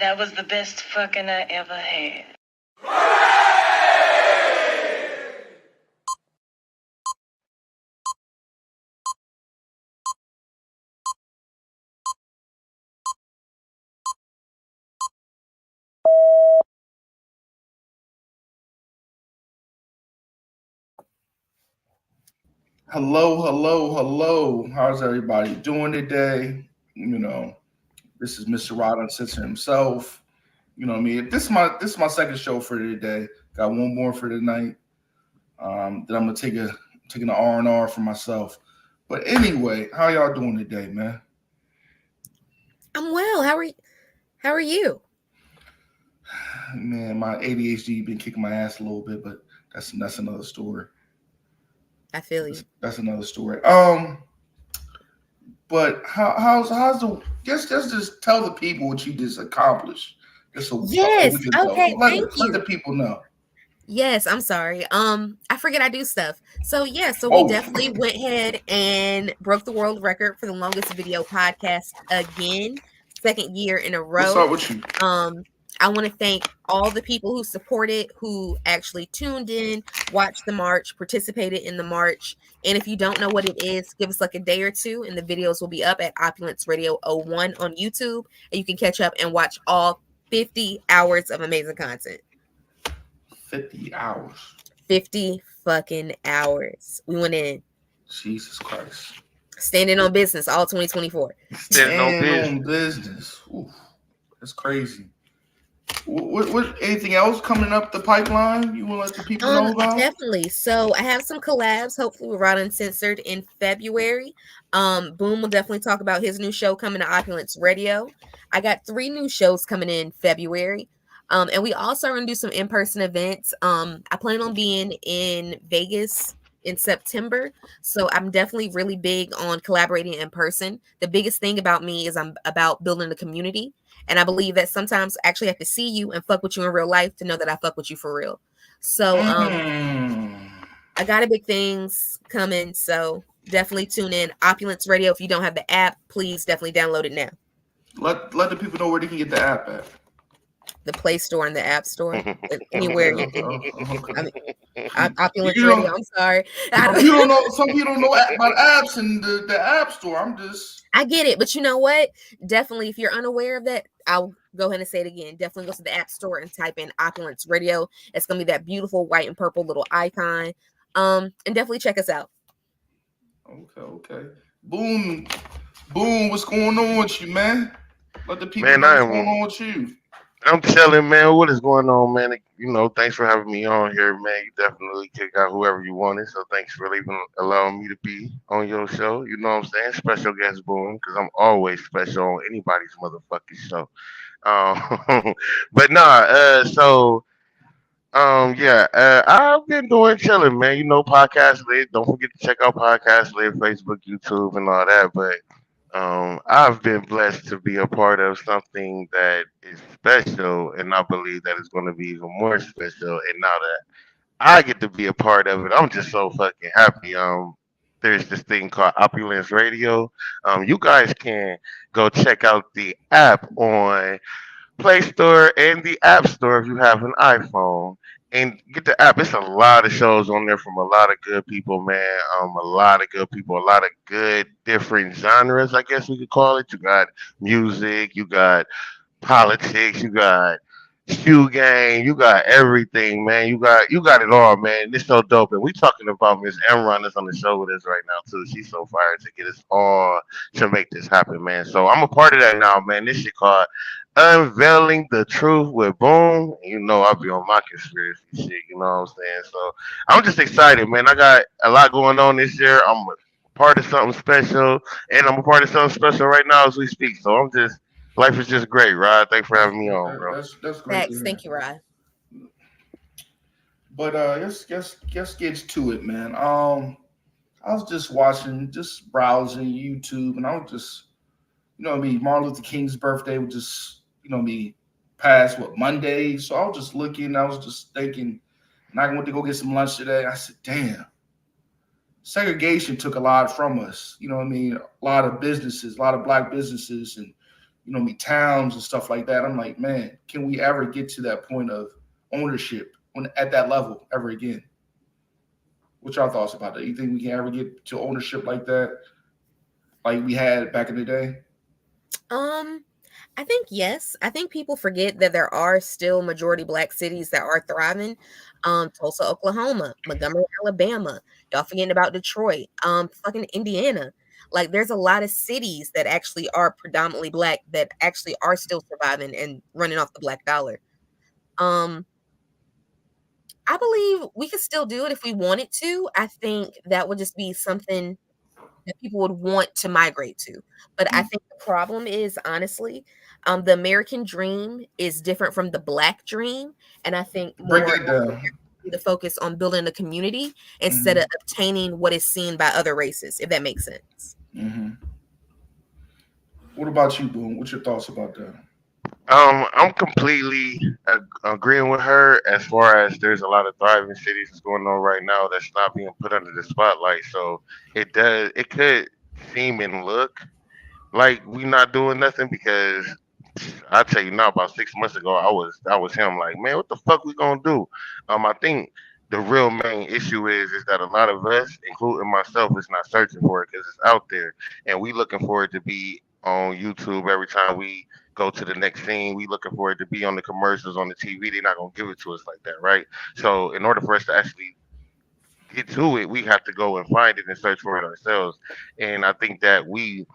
That was the best fucking I ever had. Hello. How's everybody doing today? This is Mr. Rod Uncensored himself. You know what I mean? This is my second show for today. Got one more for tonight. Then I'm gonna taking the R&R for myself. But anyway, how y'all doing today, man? I'm well. How are you? Man, my ADHD been kicking my ass a little bit, but that's another story. I feel you. That's another story. But how's the just tell the people what you just accomplished. Just so Yes. we can tell. Okay. Let Thank let the you. people know. Yes. I'm sorry. I forget I do stuff. So yeah. So we Oh, definitely went ahead and broke the world record for the longest video podcast again, second year in a what's row. up with you? Um, I want to thank all the people who supported, who actually tuned in, watched the march, participated in the march. And if you don't know what it is, give us like a day or two, and the videos will be up at Opulence Radio 01 on YouTube, and you can catch up and watch all 50 hours of amazing content. 50 hours. 50 fucking hours. We went in Jesus Christ. standing on business all 2024. Standing on And business. on business. Ooh, that's crazy. What anything else coming up the pipeline you want to let the people know about? Definitely. So I have some collabs, hopefully with Rod Uncensored in February. Boom will definitely talk about his new show coming to Opulence Radio. I got 3 new shows coming in February. And we also are gonna do some in-person events. I plan on being in Vegas in September. So I'm definitely really big on collaborating in person. The biggest thing about me is I'm about building a community. And I believe that sometimes I actually have to see you and fuck with you in real life to know that I fuck with you for real. So Mm. I got a big things coming. So definitely tune in. Opulence Radio. If you don't have the app, please definitely download it now. Let the people know where they can get the app at. The Play Store and the App Store. Anywhere. Okay. Opulence You Radio. know, I'm sorry. some people don't know. Some people don't know about apps in the app store. I'm just. I get it, but you know what? Definitely, if you're unaware of that, I'll go ahead and say it again. Definitely go to the App Store and type in Opulence Radio. It's gonna be that beautiful white and purple little icon. And definitely check us out. Okay. Boom. What's going on with you, man? Let the people Man, know what's going on with you. I'm telling, man, what is going on, man? Thanks for having me on here, man. You definitely kick out whoever you wanted. So thanks for allowing me to be on your show. You know what I'm saying? Special guest boom, because I'm always special on anybody's motherfucking show. But nah, yeah, I've been doing chilling, man. Podcast lit. Don't forget to check out podcast lit, Facebook, YouTube, and all that. But I've been blessed to be a part of something that is special, and I believe that it's going to be even more special. And now that I get to be a part of it, I'm just so fucking happy. There's this thing called Opulence Radio. You guys can go check out the app on Play Store and the App Store if you have an iPhone. And get the app. It's a lot of shows on there from a lot of good people, man. A lot of good people, a lot of good different genres, I guess we could call it. You got music, you got politics, you got shoe game, you got everything, man. You got it all, man. It's so dope. And we talking about Miss Emron that's on the show with us right now too. She's so fired to get us all to make this happen, man. So I'm a part of that now, man. This shit called Unveiling the Truth with Boom. I'll be on my conspiracy shit, you know what I'm saying? So I'm just excited, man. I got a lot going on this year. I'm a part of something special, and I'm a part of something special right now as we speak. So life is just great, Rod. Thanks for having me on, bro. That's great to Thanks. hear. Thank you, Rod. But let's get to it, man. I was just watching, just browsing YouTube, and I was just, Martin Luther King's birthday was just, past Monday. So I was just looking, I was just thinking, and I went to go get some lunch today. I said, damn, segregation took a lot from us. A lot of businesses, a lot of black businesses, and towns and stuff like that. I'm like, man, can we ever get to that point of ownership at that level ever again? What's your thoughts about that? You think we can ever get to ownership like that, like we had back in the day? I think yes. I think people forget that there are still majority black cities that are thriving. Tulsa, Oklahoma, Montgomery, Alabama. Y'all forgetting about Detroit. Fucking Indiana. Like there's a lot of cities that actually are predominantly black that actually are still surviving and running off the black dollar. Um, I believe we could still do it if we wanted to. I think that would just be something that people would want to migrate to. But I think the problem is honestly, the American dream is different from the black dream, and I think Break more that down. the focus on building a community instead of obtaining what is seen by other races, if that makes sense. What about you, Boom? What's your thoughts about that? I'm completely agreeing with her as far as there's a lot of thriving cities that's going on right now that's not being put under the spotlight. So it could seem and look like we not doing nothing because I tell you now, about 6 months ago, I was him like, man, what the fuck we gonna do? I think the real main issue is that a lot of us, including myself, is not searching for it because it's out there, and we looking for it to be on YouTube every time we go to the next scene. We looking for it to be on the commercials on the TV. They're not gonna give it to us like that, right? So in order for us to actually get to it, we have to go and find it and search for it ourselves. And I think that we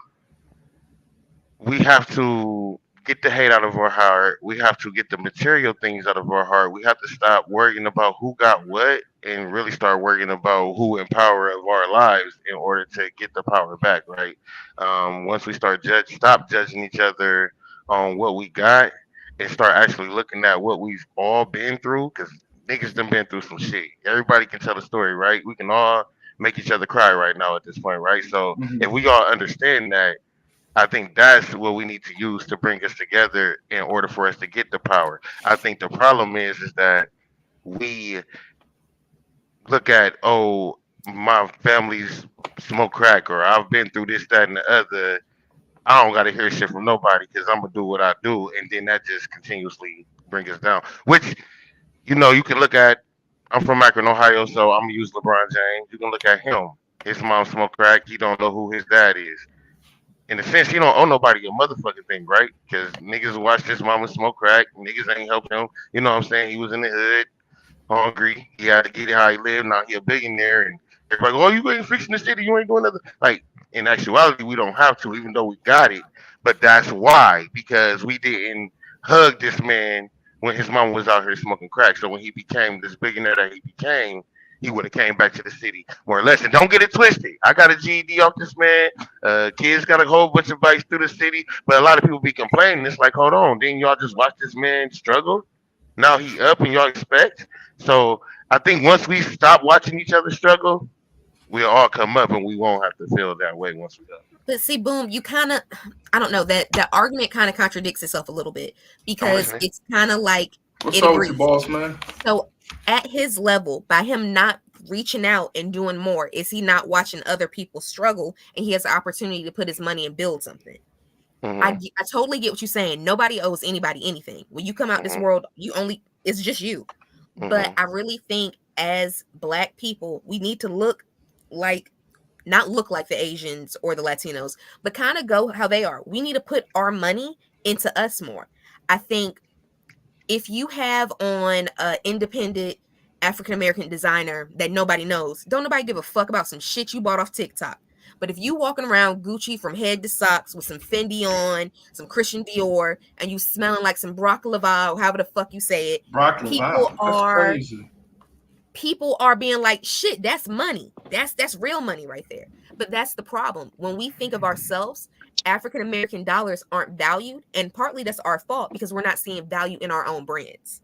have to get the hate out of our heart. We have to get the material things out of our heart. We have to stop worrying about who got what and really start worrying about who in power of our lives in order to get the power back, right? Once we stop judging each other on what we got and start actually looking at what we've all been through, because niggas done been through some shit. Everybody can tell a story, right? We can all make each other cry right now at this point, right? So if we all understand that, I think that's what we need to use to bring us together in order for us to get the power. I think the problem is that we look at, oh, my family's smoke crack, or I've been through this, that, and the other. I don't got to hear shit from nobody because I'm gonna do what I do, and then that just continuously brings us down. Which you can look at. I'm from Akron, Ohio, so I'm gonna use LeBron James. You can look at him. His mom smoked crack. He don't know who his dad is. In a sense, he don't owe nobody a motherfucking thing, right? Because niggas watched his mama smoke crack. Niggas ain't help him. You know what I'm saying? He was in the hood, hungry. He had to get it how he lived. Now he a billionaire, and everybody, oh, you ain't fixing the city. You ain't doing nothing. Like in actuality, we don't have to, even though we got it. But that's why, because we didn't hug this man when his mama was out here smoking crack. So when he became this billionaire that he became, he would have came back to the city more or less. And don't get it twisted. I got a GED off this man. Kids got a whole bunch of bikes through the city. But a lot of people be complaining. It's like, hold on. Didn't y'all just watch this man struggle? Now he up and y'all expect. So I think once we stop watching each other struggle, we'll all come up and we won't have to feel that way once we go. But see, Boom, you kind of, I don't know, that argument kind of contradicts itself a little bit because it's kind of like What's up with you, boss man? So at his level, by him not reaching out and doing more, is he not watching other people struggle and he has the opportunity to put his money and build something? I totally get what you're saying. Nobody owes anybody anything. When you come out this world, it's just you. But I really think as Black people, we need to not look like the Asians or the Latinos, but kind of go how they are. We need to put our money into us more. I think if you have on an independent African-American designer that nobody knows, don't nobody give a fuck about some shit you bought off TikTok. But if you walking around Gucci from head to socks with some Fendi on, some Christian Dior, and you smelling like some Brock Laval, however the fuck you say it, people are being like, shit, that's money. That's real money right there. But that's the problem. When we think of ourselves, African American dollars aren't valued, and partly that's our fault because we're not seeing value in our own brands.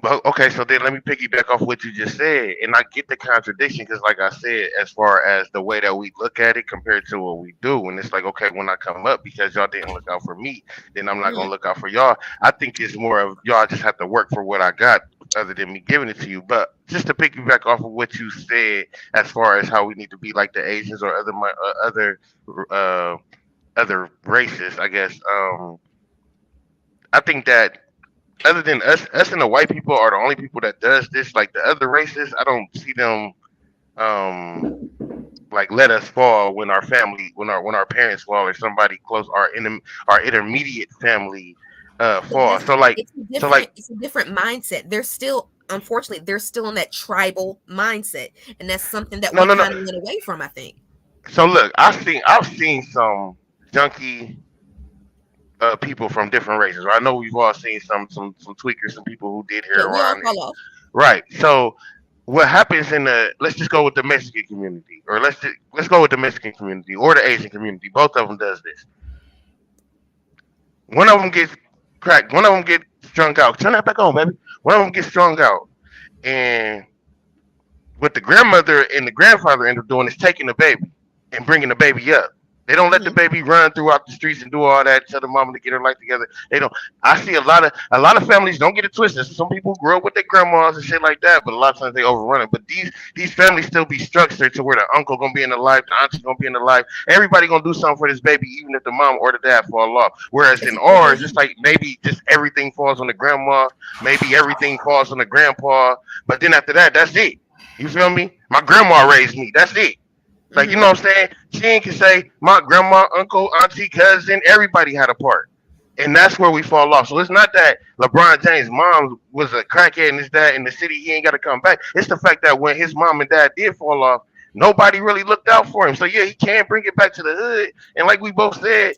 But okay, so then let me piggyback off what you just said, and I get the contradiction because, like I said, as far as the way that we look at it compared to what we do, and it's like, okay, when I come up because y'all didn't look out for me, then I'm not gonna look out for y'all. I think it's more of y'all just have to work for what I got, other than me giving it to you. But just to piggyback off of what you said, as far as how we need to be like the Asians or other races, I guess. I think that other than us and the white people are the only people that does this. Like the other races, I don't see them um like let us fall when our family, when our parents fall, or somebody close, our intermediate family But fall. that's So like it's a different mindset. They're still, unfortunately, they're still in that tribal mindset, and that's something that no we no no. kind of went away from, I think. So look, I've seen some junky people from different races. I know we've all seen some tweakers, some people who did Yeah, we all heroin. fall off. Right. So what happens in the, let's just go with the Mexican community, or let's go with the Mexican community or the Asian community. Both of them does this. One of them gets cracked. One of them gets strung out. Turn that back on, baby. One of them gets strung out, and what the grandmother and the grandfather end up doing is taking the baby and bringing the baby up. They don't let the Hmm. baby run throughout the streets and do all that. Tell the mama to get her life together. They don't. I see a lot of families, don't get it twisted. Some people grow up with their grandmas and shit like that, but a lot of times they overrun it. But these families still be structured to where the uncle gonna be in the life, the auntie gonna be in the life. Everybody gonna do something for this baby, even if the mom or the dad fall off. Whereas It's in a family ours, it's unit. like maybe just everything falls on the grandma, maybe everything falls on the grandpa, but then after that, that's it. You feel me? My grandma raised me. That's it. Like, you Hmm. know what I'm saying? She ain't can say my grandma, uncle, auntie, cousin, everybody had a part. And that's where we fall off. So it's not that LeBron James' mom was a crackhead and his dad in the city, he ain't got to come back. It's the fact that when his mom and dad did fall off, nobody really looked out for him. So yeah, he can bring it back to the hood. And like we both said,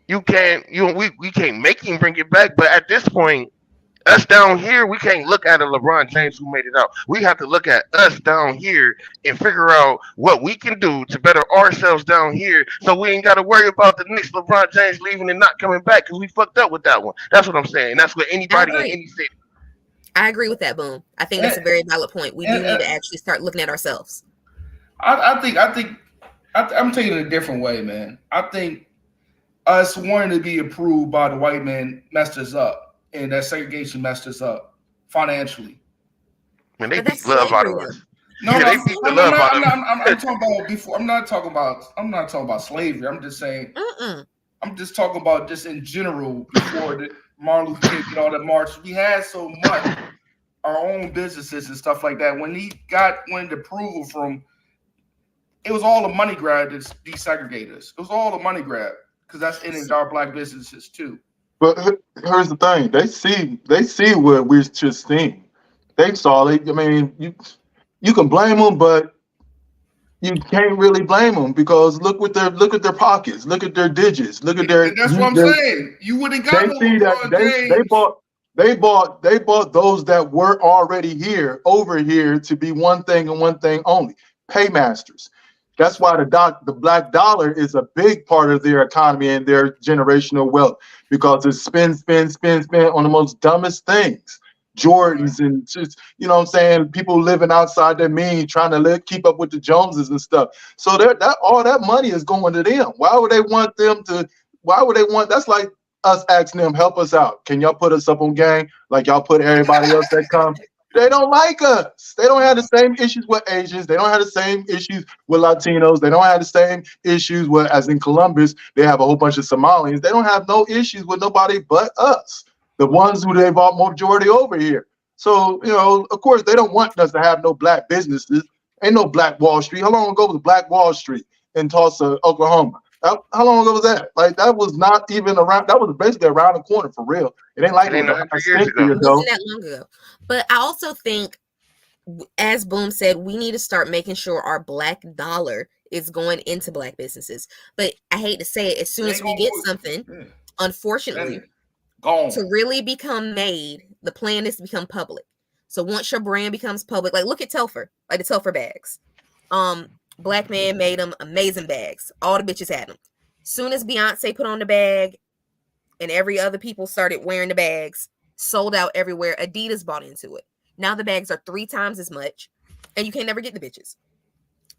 we can't make him bring it back. But at this point, us down here, we can't look at a LeBron James who made it out. We have to look at us down here and figure out what we can do to better ourselves down here, so we ain't got to worry about the next LeBron James leaving and not coming back because we fucked up with that one. That's what I'm saying. That's what I anybody in agree. any city. I agree with that, Boom. I think that's And, a very valid point. We do and, need to actually start looking at ourselves. I'm taking it a different way, man. I think us wanting to be approved by the white man messed us up, and that segregation messed us up financially. Man, they But beat that's love out slavery, of though. us. No, Yeah, no, they That's beat the I'm slavery. love not. out I'm of not. us. I'm talking about before. I'm not talking about. I'm not talking about slavery. I'm just saying. Mm-mm. I'm just talking about just in general. Before the Martin Luther King did all that march, we had so much our own businesses and stuff like that. When he wanted approval from, it was all a money grab to desegregate us. It was all a money grab because that's in our black businesses too. But here's the thing: they see what we're just seeing. They saw it. I mean, you can blame them, but you can't really blame them because look at their pockets, look at their digits, look at And that's what I'm saying. You wouldn't got they no see that LeBron James. they bought those that were already here over here to be one thing and one thing only: paymasters. That's why the black dollar is a big part of their economy and their generational wealth because it spend on the most dumbest things. Jordans and just, you know what I'm saying, people living outside their means, trying to keep up with the Joneses and stuff. So that all that money is going to them. Why would they want, that's like us asking them, help us out. Can y'all put us up on game like y'all put everybody else that come? They don't like us. They don't have the same issues with Asians. They don't have the same issues with Latinos. They don't have the same issues with, as in Columbus, they have a whole bunch of Somalians. They don't have no issues with nobody but us, the ones who they bought majority over here. So, you know, of course, they don't want us to have no black businesses. Ain't no Black Wall Street. How long ago was Black Wall Street in Tulsa, Oklahoma? How long ago was that? Like, that was not even around. That was basically around the corner for real. It ain't like It it was ain't a a hundred high years stink ago. year It though. wasn't that long ago. But I also think, as Boom said, we need to start making sure our black dollar is going into black businesses. But I hate to say it, as soon They as ain't we gonna get do it. something, Yeah. unfortunately, Then gone. to really become made, the plan is to become public. So once your brand becomes public, like look at Telfer, like the Telfer bags. Black man made them, amazing bags. All the bitches had them. Soon as Beyonce put on the bag and every other people started wearing the bags, sold out everywhere. Adidas bought into it. Now the bags are 3 times as much, and you can't never get the bitches.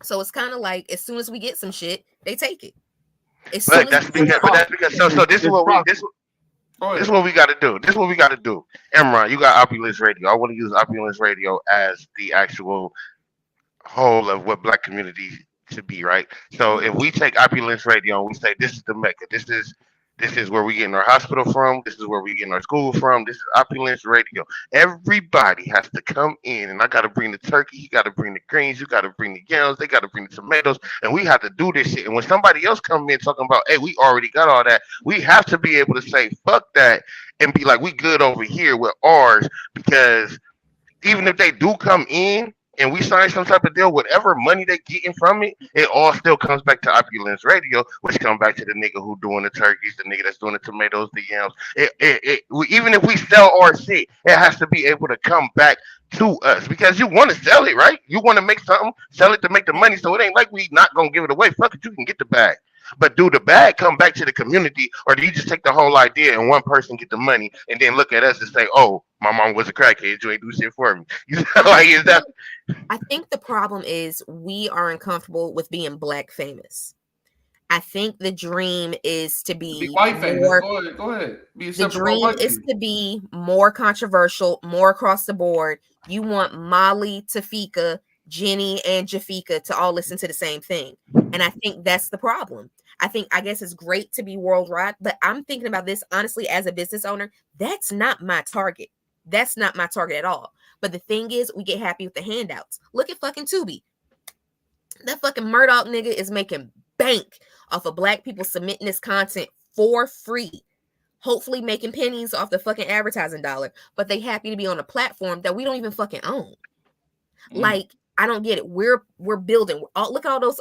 So it's kind of like as soon as we get some shit, they take it. As soon But as we that's get It's because, our but own. that's because. So this is it's what we profit. Go this is ahead. what we got to do. This is what we got to do. Emron, you got Opulence Radio. I want to use Opulence Radio as the actual whole of what black community should be, right? So if Mhm. we take Opulence Radio and we say this is the Mecca, this is This is where we getting our hospital from. This is where we getting our school from. This is Opulence Radio. Everybody has to come in, and I got to bring the turkey. You got to bring the greens. You got to bring the yams. They got to bring the tomatoes, and we have to do this shit. And when somebody else come in talking about, hey, we already got all that, we have to be able to say, fuck that, and be like, we good over here with ours, because even if they do come in and we sign some type of deal, whatever money they getting from it, it all still comes back to Opulence Radio, which comes back to the nigga who doing the turkeys, the nigga that's doing the tomatoes, the yams. Even if we sell our shit, it has to be able to come back to us, because you want to sell it, right? You want to make something, sell it to make the money. So it ain't like we not gonna give it away. Fuck it, you can get the bag. But do the bag come back to the community, or do you just take the whole idea and one person get the money and then look at us and say, "Oh, my mom was a crackhead, you ain't do shit for me"? You know, like, is that? I think the problem is we are uncomfortable with being black famous. I think the dream is to Be white famous. more. Go ahead. Be The accepted by dream white is people. to be more controversial, more across the board. You want Molly, Tafika, Jenny, and Jafika to all listen to the same thing. And I think that's the problem. I guess it's great to be worldwide, but I'm thinking about this honestly as a business owner. That's not my target. That's not my target at all. But the thing is, we get happy with the handouts. Look at fucking Tubi. That fucking Murdoch nigga is making bank off of black people submitting this content for free. Hopefully making pennies off the fucking advertising dollar, but they happy to be on a platform that we don't even fucking own. Like, I don't get it. We're building. Look at all those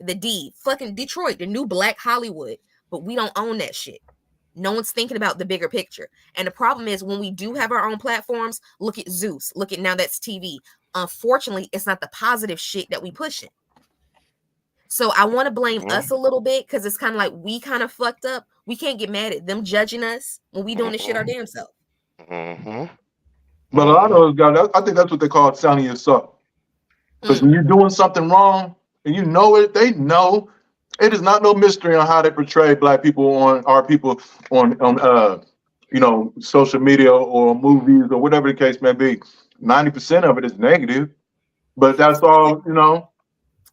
the fucking Detroit, the new black Hollywood, but we don't own that shit. No one's thinking about the bigger picture. And the problem is, when we do have our own platforms, look at Zeus, look at Now That's TV. Unfortunately, it's not the positive shit that we pushing. So I want to blame us a little bit, because it's kind of like we kind of fucked up. We can't get mad at them judging us when we doing this shit our damn self. But a lot of those guys, I think that's what they call selling yourself. Because when you're doing something wrong and you know it, they know. It is not no mystery on how they portray black people on our people on social media or movies or whatever the case may be. 90% of it is negative, but that's all,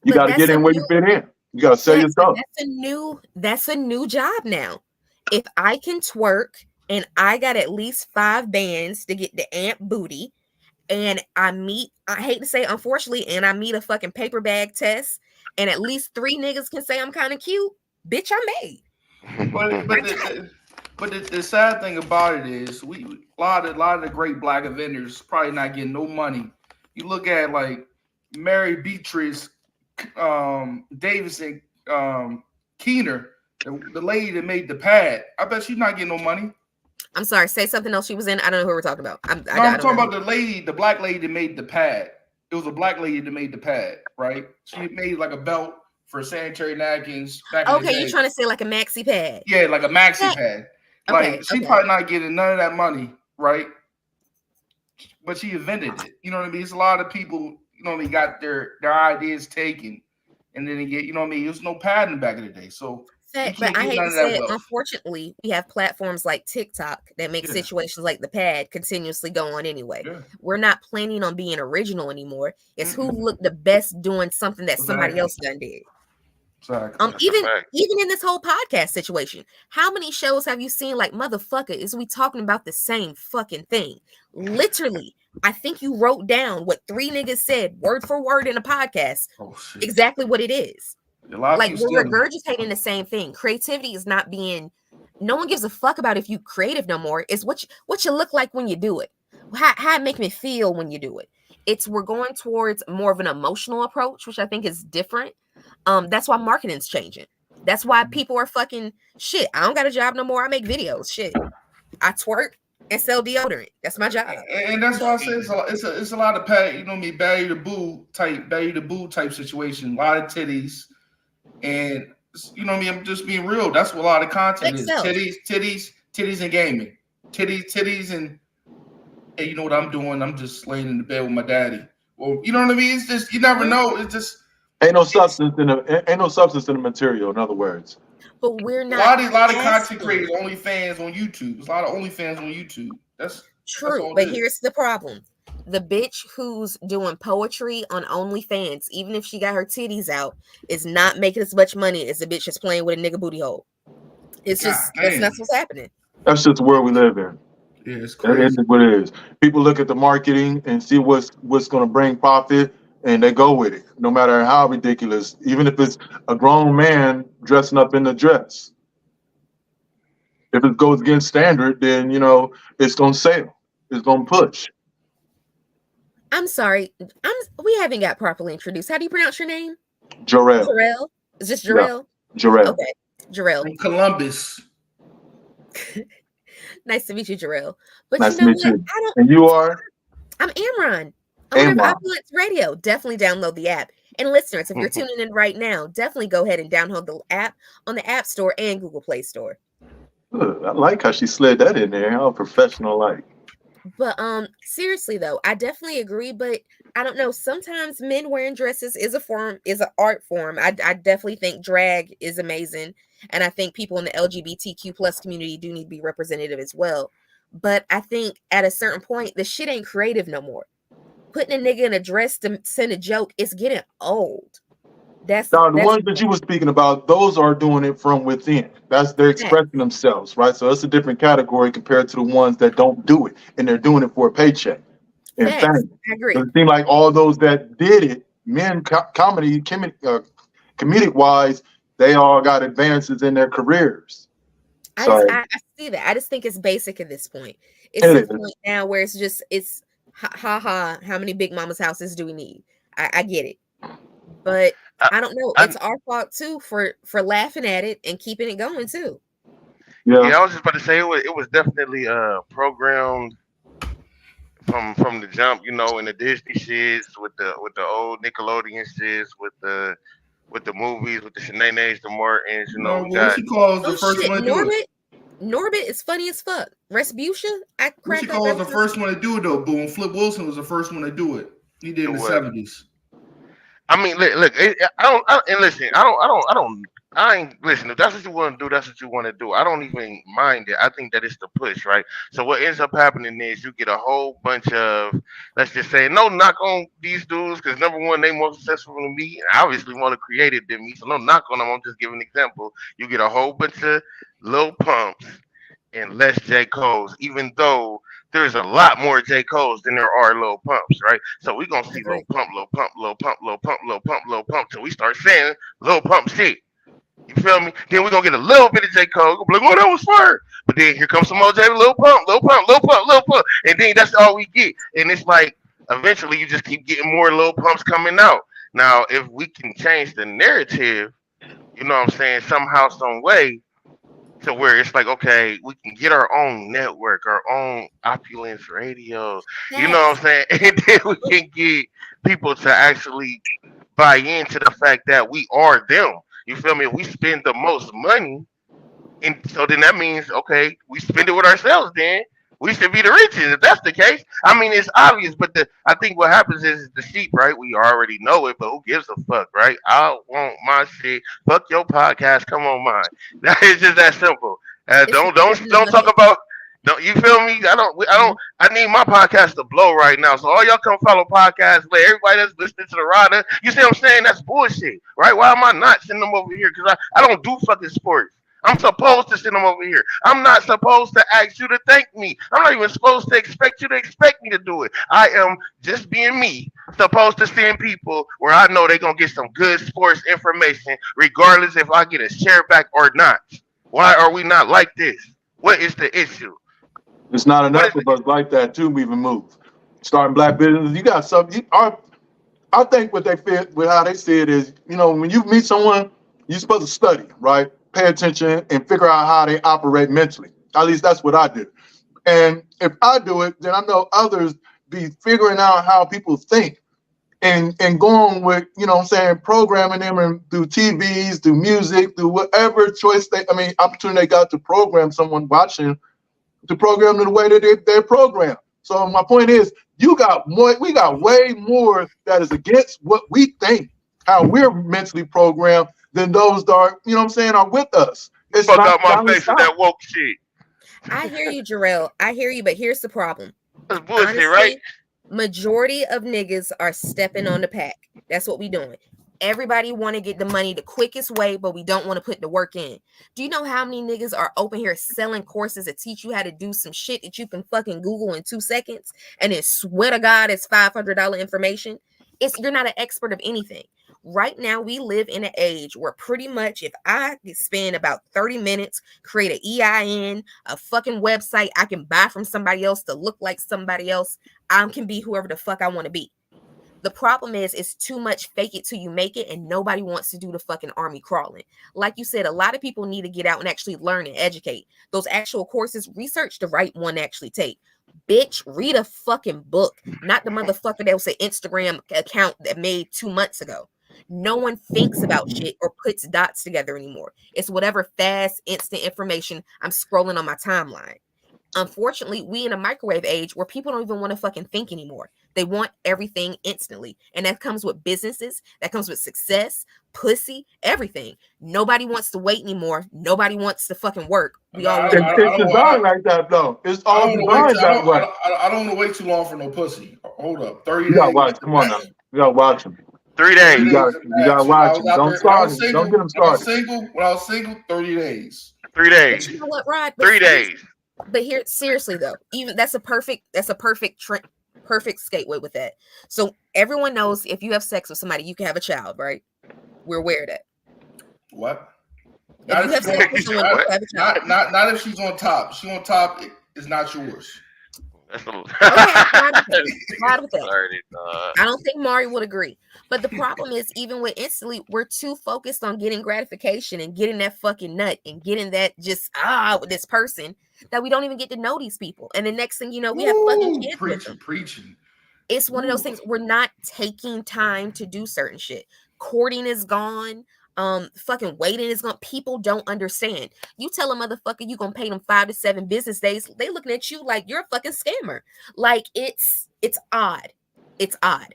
you got to get in where you fit in. You got to sell yourself. That's a new job now. If I can twerk and I got at least 5 bands to get the amp booty, and I hate to say unfortunately, and I meet a fucking paper bag test, and at least 3 niggas can say I'm kind of cute, bitch, I'm made. But the sad thing about it is, a lot of the great black vendors probably not getting no money. You look at like Mary Beatrice Davison Keener, the lady that made the pad. I bet she's not getting no money. I'm sorry, say something else she was in. I don't know who we're talking about. I'm talking about the black lady that made the pad. It was a black lady that made the pad, right? She made like a belt for sanitary napkins. Okay, you're trying to say like a maxi pad. Yeah, like a maxi pad. Like, she probably not getting none of that money, right? But she invented it. You know what I mean? It's a lot of people, got their ideas taken, and then they get, there's no patent back in the day. So, but I hate to say it, unfortunately, we have platforms like TikTok that make situations like the pad continuously go on anyway. Yeah. We're not planning on being original anymore. It's who looked the best doing something that somebody else done did. Exactly. Even in this whole podcast situation, how many shows have you seen like, motherfucker, is we talking about the same fucking thing? Literally, I think you wrote down what 3 niggas said word for word in a podcast. Exactly what it is. Like, we're regurgitating the same thing. Creativity is not being, no one gives a fuck about if you creative no more. It's what you look like when you do it. How it make me feel when you do it. We're going towards more of an emotional approach, which I think is different. That's why marketing's changing. That's why people are fucking shit. I don't got a job no more. I make videos. Shit. I twerk and sell deodorant. That's my job. And that's why I say it's a lot of Barry the Boo type situation. A lot of titties. And I'm just being real. That's what a lot of content is. Titties and gaming. Titties and hey, you know what I'm doing? I'm just laying in the bed with my daddy. Well, you know what I mean? It's just, you never know. It's just ain't no substance in the material, in other words. But we're not a lot of content creators, OnlyFans on YouTube. There's a lot of OnlyFans on YouTube. That's true. But here's the problem. The bitch who's doing poetry on OnlyFans, even if she got her titties out, is not making as much money as the bitch that's playing with a nigga booty hole. It's God just damn. that's what's happening. That's just the world we live in. Yeah, it's That is crazy. what it is. People look at the marketing and see what's going to bring profit, and they go with it, no matter how ridiculous. Even if it's a grown man dressing up in the dress, if it goes against standard, then it's going to sell. It's going to push. I'm sorry. We haven't got properly introduced. How do you pronounce your name? Jarrell. Jarrell? Is this Yeah. Jarrell? Jarrell. Okay. Jarrell. From Columbus. Nice to meet you, Jarrell. But Nice you to know meet what? you. And you are? I'm Amron. Owner of Amron. Opulence Radio. Definitely download the app. And listeners, if you're tuning in right now, definitely go ahead and download the app on the App Store and Google Play Store. Good. I like how she slid that in there. How professional like. But seriously though, I definitely agree. But I don't know. Sometimes men wearing dresses is an art form. I definitely think drag is amazing, and I think people in the LGBTQ plus community do need to be representative as well. But I think at a certain point, the shit ain't creative no more. Putting a nigga in a dress to send a joke is getting old. Now, the ones that you were speaking about, those are doing it from within. They're expressing themselves, right? So it's a different category compared to the ones that don't do it, and they're doing it for a paycheck. In fact, I agree. it seems like all those that did it, men, comedic wise, they all got advances in their careers. I see that. I just think it's basic at this point. It's to the point now where it's ha, how many Big Mama's houses do we need? I get it. But I don't know. It's our fault too for laughing at it and keeping it going too. Yeah, I was just about to say it was definitely programmed from the jump, in the Disney shits, with the old Nickelodeon shits, with the movies, with the Shanae, the Martins, What she calls the first one to do it? Norbit is funny as fuck. Respucia, what she calls the first one to do it though. Boom, Flip Wilson was the first one to do it. He did in the 70s. I mean, look. I ain't listen. If that's what you want to do, that's what you want to do. I don't even mind it. I think that it's the push, right? So what ends up happening is you get a whole bunch of, let's just say, no knock on these dudes, because number one, they more successful than me, and obviously more creative than me. So no knock on them. I'm just giving an example. You get a whole bunch of Lil Pumps and less J. Cole's, even though there's a lot more J. Cole's than there are Lil Pumps, right? So we're going to see Lil Pump, Lil Pump, Lil Pump, Lil Pump, Lil Pump, Lil Pump, till we start saying Lil Pump shit. You feel me? Then we're going to get a little bit of J. Cole. We're like, oh, that was fire. But then here comes some more J. Lil Pump, Lil Pump, Lil Pump, Lil Pump. And then that's all we get. And it's like, eventually you just keep getting more Lil Pumps coming out. Now, if we can change the narrative, you know what I'm saying, somehow, some way, to where it's like, okay, we can get our own network, our own Opulence Radio, you know what I'm saying? And then we can get people to actually buy into the fact that we are them. You feel me? We spend the most money, and so then that means, okay, we spend it with ourselves then. We should be the richest if that's the case. I mean, it's obvious, but I think what happens is the sheep, right? We already know it, but who gives a fuck, right? I want my shit. Fuck your podcast. Come on mine. That is just that simple. Don't talk about. Don't you feel me? I need my podcast to blow right now. So all y'all come follow podcasts. Let everybody that's listening to the rider. You see what I'm saying? That's bullshit, right? Why am I not sending them over here? Because I don't do fucking sports. I'm supposed to send them over here. I'm not supposed to ask you to thank me. I'm not even supposed to expect you to expect me to do it. I am just being me, supposed to send people where I know they're going to get some good sports information, regardless if I get a share back or not. Why are we not like this? What is the issue? It's not enough of us like that to even move. Starting black businesses, you got something. I think what they feel with how they see it is, when you meet someone, you're supposed to study, right? Pay attention and figure out how they operate mentally. At least that's what I do. And if I do it, then I know others be figuring out how people think and going with, programming them and through TVs, through music, through whatever opportunity they got to program someone watching, to program them the way that they're programmed. So my point is, we got way more that is against what we think, how we're mentally programmed, than those that are, are with us. It's fuck out my face with that woke shit. I hear you, Jarrell. I hear you, but here's the problem. That's bullshit, honestly, right? Majority of niggas are stepping on the pack. That's what we doing. Everybody want to get the money the quickest way, but we don't want to put the work in. Do you know how many niggas are open here selling courses that teach you how to do some shit that you can fucking Google in 2 seconds, and then swear to God it's $500 information? You're not an expert of anything. Right now, we live in an age where pretty much if I could spend about 30 minutes, create an EIN, a fucking website I can buy from somebody else to look like somebody else, I can be whoever the fuck I want to be. The problem is it's too much fake it till you make it, and nobody wants to do the fucking army crawling. Like you said, a lot of people need to get out and actually learn and educate. Those actual courses, research the right one to actually take. Bitch, read a fucking book, not the motherfucker that was an Instagram account that made 2 months ago. No one thinks about shit or puts dots together anymore. It's whatever fast, instant information I'm scrolling on my timeline. Unfortunately, we in a microwave age where people don't even want to fucking think anymore. They want everything instantly. And that comes with businesses, that comes with success, pussy, everything. Nobody wants to wait anymore. Nobody wants to fucking work. We all It's designed like that, though. It's all designed that way. I don't want to wait too long for no pussy. Hold up, 30 You gotta days. watch. Come on now. You gotta watch them. 3 days. You gotta watch them. Don't start them. Don't get them started. When I was single, 30 days. 3 days. You know what, Rod? 3 days. But here, seriously though, even that's a perfect skateway with that. So everyone knows if you have sex with somebody, you can have a child, right? We're aware of that. What? If you have sex with someone, you can have a child. Not if she's on top. She on top is not yours. That's a little. Ride with that. Sorry, I don't think Mari would agree. But the problem is, even with instantly, we're too focused on getting gratification and getting that fucking nut and getting that just with this person that we don't even get to know these people. And the next thing you know, we have fucking kids with them. Preaching. It's one of those things. We're not taking time to do certain shit. Courting is gone. Fucking waiting is gone. People don't understand. You tell a motherfucker you gonna pay them 5 to 7 business days, they looking at you like you're a fucking scammer. Like it's odd. It's odd.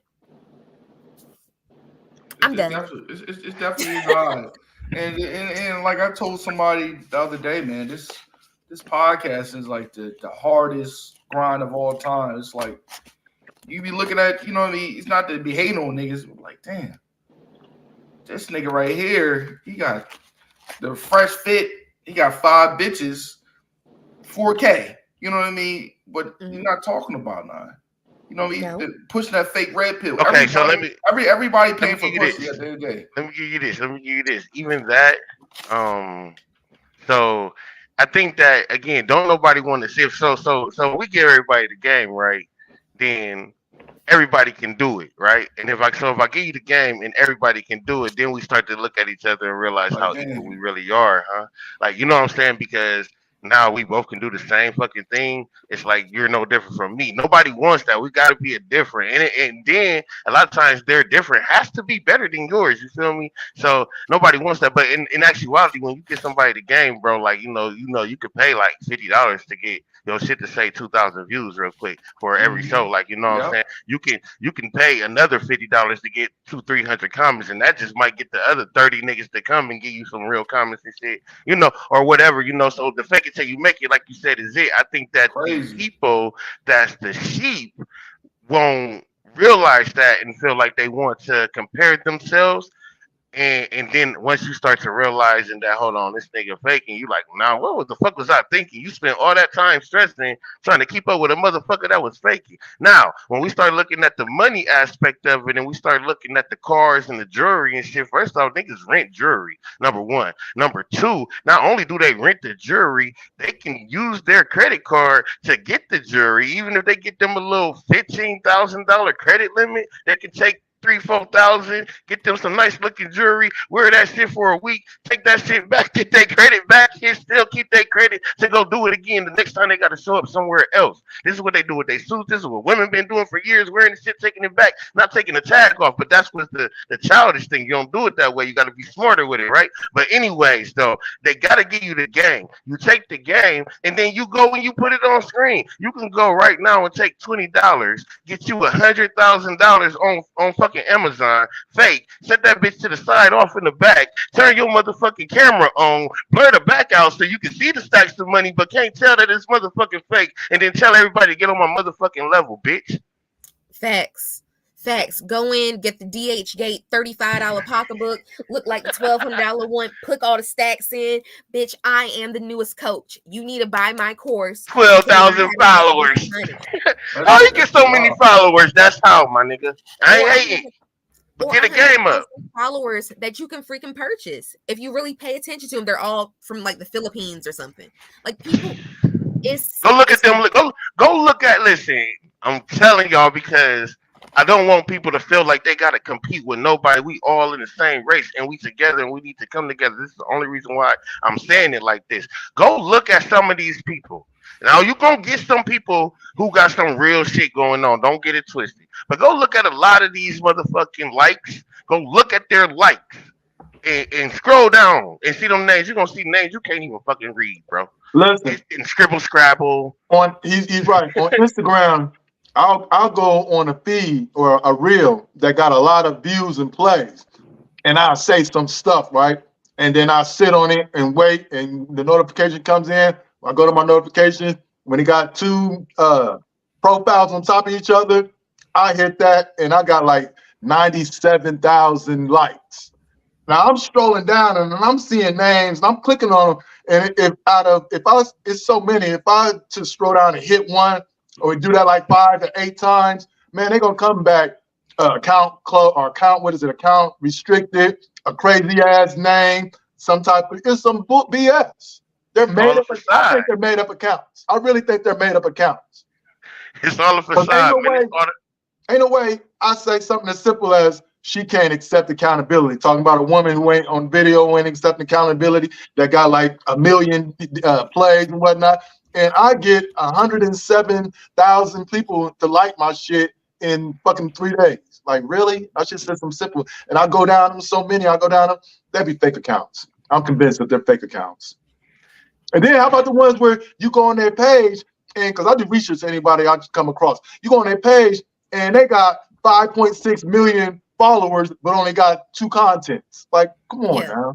I'm done. It's definitely odd. And like I told somebody the other day, man, this podcast is like the hardest grind of all time. It's like you be looking at, you know what I mean? It's not to be hating on niggas, but like, damn, this nigga right here, he got the fresh fit, he got 5 bitches, 4K. You know what I mean? But you're not talking about now. You know what I mean? Pushing that fake red pill. Okay, so everybody paying for pussy at the end of the day. Let me give you this. Even that, so I think that again, don't nobody want to see. So we give everybody the game, right? Then everybody can do it, right? And if I give you the game and everybody can do it, then we start to look at each other and realize how equal we really are, huh? Like, you know what I'm saying? Because now we both can do the same fucking thing. It's like you're no different from me. Nobody wants that. We got to be a different. And then a lot of times their different has to be better than yours. You feel me? So nobody wants that. But in actuality, when you get somebody the game, bro, like you know, you could pay like $50 to get your shit to say 2,000 views real quick for every show. Like, you know what I'm saying? You can pay another $50 to get 200-300 comments, and that just might get the other 30 niggas to come and give you some real comments and shit, you know, or whatever, you know. So the fake it till you make it, like you said, is it. I think that these people that's the sheep won't realize that and feel like they want to compare themselves. And then once you start to realizing that, hold on, this nigga faking, you like, nah, what the fuck was I thinking? You spent all that time stressing, trying to keep up with a motherfucker that was faking. Now, when we start looking at the money aspect of it and we start looking at the cars and the jewelry and shit, first off, niggas rent jewelry, number one. Number two, not only do they rent the jewelry, they can use their credit card to get the jewelry. Even if they get them a little $15,000 credit limit, they can take 3,000-4,000, get them some nice looking jewelry, wear that shit for a week, take that shit back, get their credit back, and still keep their credit to go do it again the next time they got to show up somewhere else. This is what they do with their suits. This is what women been doing for years, wearing the shit, taking it back, not taking the tag off. But that's what's the childish thing. You don't do it that way. You got to be smarter with it, right? But anyways, though, they got to give you the game. You take the game, and then you go and you put it on screen. You can go right now and take $20, get you $100,000 on fucking Amazon, fake, set that bitch to the side off in the back, turn your motherfucking camera on, blur the back out so you can see the stacks of money but can't tell that it's motherfucking fake, and then tell everybody to get on my motherfucking level, bitch. Facts. Facts. Go in, get the DH Gate $35 pocketbook, look like the $1,200 one, put all the stacks in. Bitch, I am the newest coach. You need to buy my course. You cannot 12,000 have me followers. money. How you get so many followers? That's how, my nigga. I Or ain't I hating. have, But or get I a have game up. followers that you can freaking purchase. If you really pay attention to them, they're all from like the Philippines or something. Like people, Go look at it's them. Go look at. Listen, I'm telling y'all because I don't want people to feel like they gotta compete with nobody. We all in the same race and we together and we need to come together. This is the only reason why I'm saying it like this. Go look at some of these people. Now you gonna get some people who got some real shit going on. Don't get it twisted. But go look at a lot of these motherfucking likes. Go look at their likes. And scroll down and see them names. You're gonna see names you can't even fucking read, bro. Listen, And scribble scrabble. he's right. On Instagram, I'll go on a feed or a reel that got a lot of views and plays, and I'll say some stuff, right? And then I sit on it and wait, and the notification comes in. I go to my notifications. When it got two profiles on top of each other, I hit that, and I got like 97,000 likes. Now I'm strolling down and I'm seeing names. And I'm clicking on them, and it's so many. If I just scroll down and hit one, or we do that like 5 to 8 times, man, they're gonna come back. Account close or account. What is it? Account restricted. A crazy ass name. Some type of it's some BS. They're made up. I think they're made up accounts. I really think they're made up accounts. It's all a facade. Ain't no way I say something as simple as she can't accept accountability. Talking about a woman who ain't on video who ain't accepting accountability that got like 1 million plays and whatnot. And I get 107,000 people to like my shit in fucking 3 days. Like, really? I just said some simple. And I go down them so many. I go down them. They be fake accounts. I'm convinced that they're fake accounts. And then how about the ones where you go on their page and because I do research anybody I just come across. You go on their page and they got 5.6 million followers, but only got 2 contents. Like, come on now.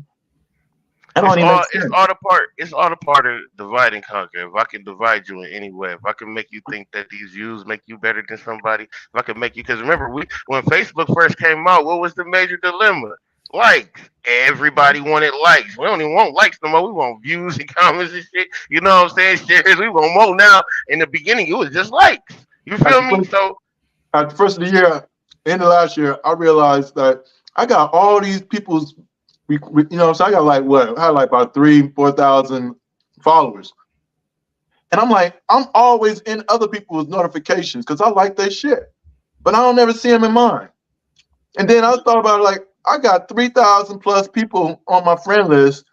It's all the part of divide and conquer. If I can divide you in any way, if I can make you think that these views make you better than somebody, if I can make you, because remember, when Facebook first came out, what was the major dilemma? Likes. Everybody wanted likes. We don't even want likes no more. We want views and comments and shit. You know what I'm saying? Shares. We want more now. In the beginning, it was just likes. You feel me? So at the first of the year, end of last year, I realized that I got all these people's. So I got like what? I had like about 3,000-4,000 followers, and I'm like, I'm always in other people's notifications because I like their shit, but I don't ever see them in mine. And then I thought about it, like I got 3,000 plus people on my friend list,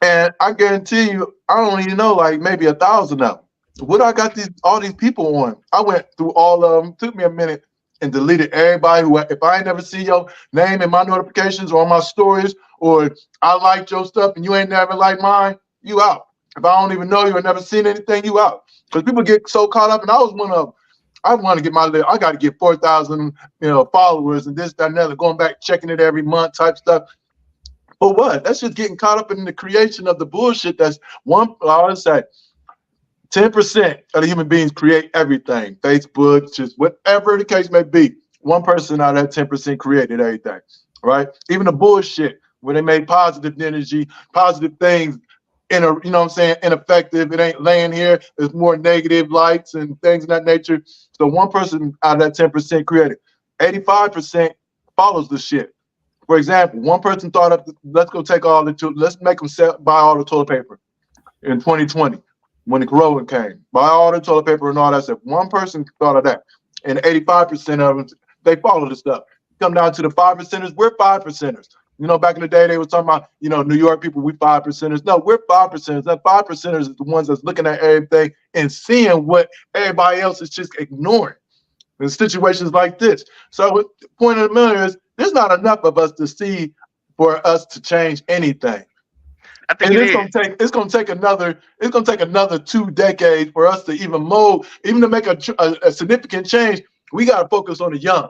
and I guarantee you, I don't even know like maybe 1,000 of them. What I got all these people on? I went through all of them. Took me a minute. And deleted everybody who, if I ain't never see your name in my notifications or on my stories, or I liked your stuff and you ain't never liked mine, you out. If I don't even know you or never seen anything, you out. Because people get so caught up, and I was one of, I want to get I got to get 4,000, followers and this, that, and the other, going back, checking it every month type stuff. But what? That's just getting caught up in the creation of the bullshit. That's one, I always say, 10% of the human beings create everything. Facebook, just whatever the case may be. 1% out of that 10% created everything, right? Even the bullshit, when they make positive energy, positive things, ineffective. It ain't laying here. There's more negative likes and things of that nature. So 1% out of that 10% created. 85% follows the shit. For example, one person thought of, let's make them buy all the toilet paper in 2020. When the corona came, buy all the toilet paper and all that stuff. One person thought of that, and 85% of them, they follow the stuff. Come down to the 5%ers, we're 5%ers. Back in the day, they were talking about, New York people, we 5%ers. No, we're 5%ers. That 5%ers is the ones that's looking at everything and seeing what everybody else is just ignoring in situations like this. So the point of the matter is, there's not enough of us to see for us to change anything. I think it's gonna take another 2 decades for us to even to make a significant change. We gotta focus on the young.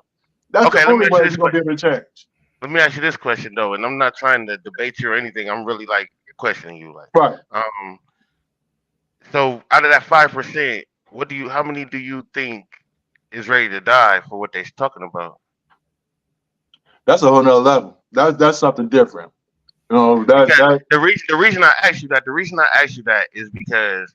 That's the only way we're gonna be able to change. Let me ask you this question though, and I'm not trying to debate you or anything. I'm really like questioning you, like. Right. So out of that 5%, how many do you think is ready to die for what they're talking about? that's a whole nother level. That's something different. You know, Because the reason I asked you that is because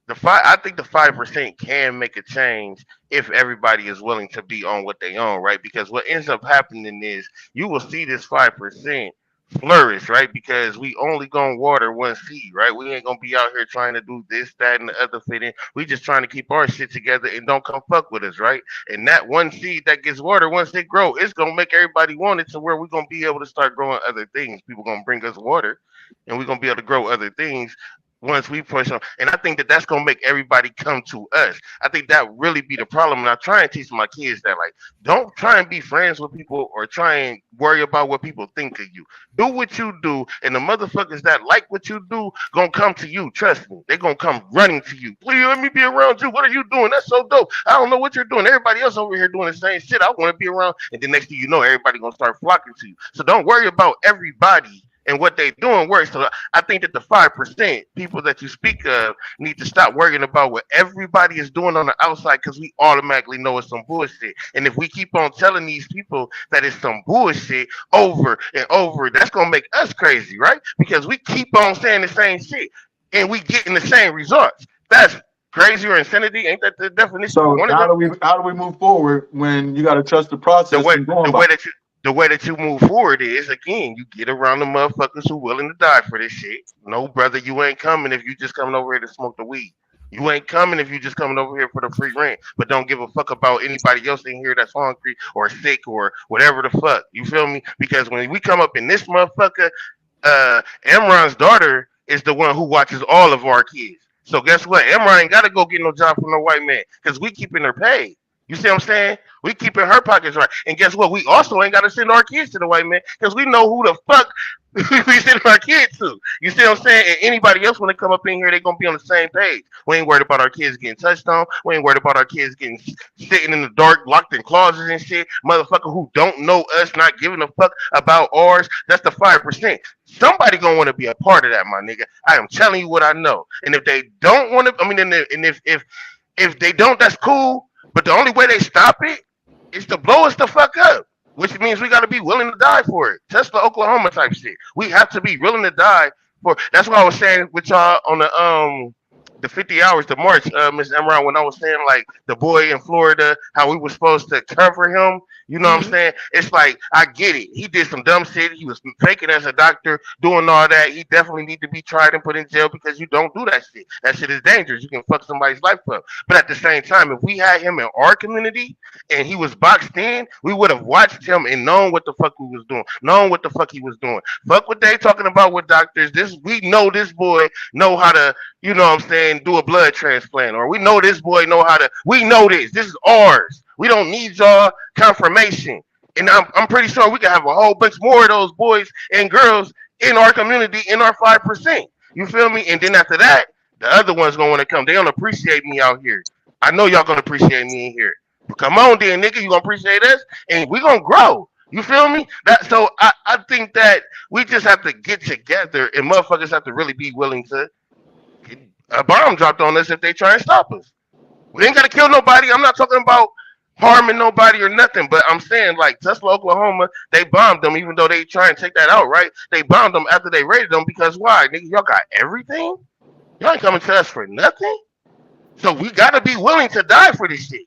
I think the 5% can make a change if everybody is willing to be on what they own, right? Because what ends up happening is you will see this 5% flourish, right? Because we only gonna water one seed, right? We ain't gonna be out here trying to do this, that, and the other fitting. We just trying to keep our shit together and don't come fuck with us, right? And that one seed that gets water, once it grow, it's gonna make everybody want it to where we're gonna be able to start growing other things. People gonna bring us water, and we're gonna be able to grow other things once we push on. And I think that that's gonna make everybody come to us. I think that really be the problem. And I try and teach my kids that, like, don't try and be friends with people or try and worry about what people think of you. Do what you do, and the motherfuckers that like what you do gonna come to you. Trust me, they gonna come running to you. Please let me be around you. What are you doing? That's so dope. I don't know what you're doing. Everybody else over here doing the same shit. I want to be around. And the next thing you know, everybody gonna start flocking to you. So don't worry about everybody and what they doing works. So I think that the 5% people that you speak of need to stop worrying about what everybody is doing on the outside, because we automatically know it's some bullshit. And if we keep on telling these people that it's some bullshit over and over, that's gonna make us crazy, right? Because we keep on saying the same shit and we getting the same results. That's crazy or insanity. Ain't that the definition? So how do we move forward when you got to trust the process? The way that you move forward is, again, you get around the motherfuckers who willing to die for this shit. No, brother, you ain't coming if you just coming over here to smoke the weed. You ain't coming if you just coming over here for the free rent, but don't give a fuck about anybody else in here that's hungry or sick or whatever the fuck. You feel me? Because when we come up in this motherfucker, Emron's daughter is the one who watches all of our kids. So guess what? Emron ain't got to go get no job from no white man because we keeping her paid. You see what I'm saying? We keeping her pockets right. And guess what? We also ain't got to send our kids to the white man because we know who the fuck we send our kids to. You see what I'm saying? And anybody else when they come up in here, they going to be on the same page. We ain't worried about our kids getting touched on. We ain't worried about our kids getting sitting in the dark, locked in closets and shit. Motherfucker who don't know us, not giving a fuck about ours. That's the 5%. Somebody going to want to be a part of that, my nigga. I am telling you what I know. And if they don't want to, I mean, and if they don't, that's cool. But the only way they stop it is to blow us the fuck up, which means we got to be willing to die for it. Tesla, Oklahoma type shit. We have to be willing to die for. That's what I was saying with y'all on the 50 hours to March, Ms. Emron, when I was saying like the boy in Florida, how we were supposed to cover him. You know what I'm saying? It's like, I get it. He did some dumb shit. He was faking as a doctor, doing all that. He definitely need to be tried and put in jail because you don't do that shit. That shit is dangerous. You can fuck somebody's life up. But at the same time, if we had him in our community and he was boxed in, we would have watched him and known what the fuck we was doing, known what the fuck he was doing. Fuck what they talking about with doctors. We know this boy know how to, you know what I'm saying, do a blood transplant. Or we know this boy know how to, we know this. This is ours. We don't need y'all confirmation. And I'm pretty sure we can have a whole bunch more of those boys and girls in our community, in our 5%. You feel me? And then after that, the other ones gonna want to come. They don't appreciate me out here. I know y'all gonna appreciate me in here. But come on then, nigga, you gonna appreciate us? And we gonna grow. You feel me? So I think that we just have to get together and motherfuckers have to really be willing to get a bomb dropped on us if they try and stop us. We ain't gotta kill nobody. I'm not talking about harming nobody or nothing, but I'm saying like Tesla, Oklahoma, they bombed them even though they try and take that out, right? They bombed them after they raided them because why? Nigga, y'all got everything? Y'all ain't coming to us for nothing? So we gotta be willing to die for this shit.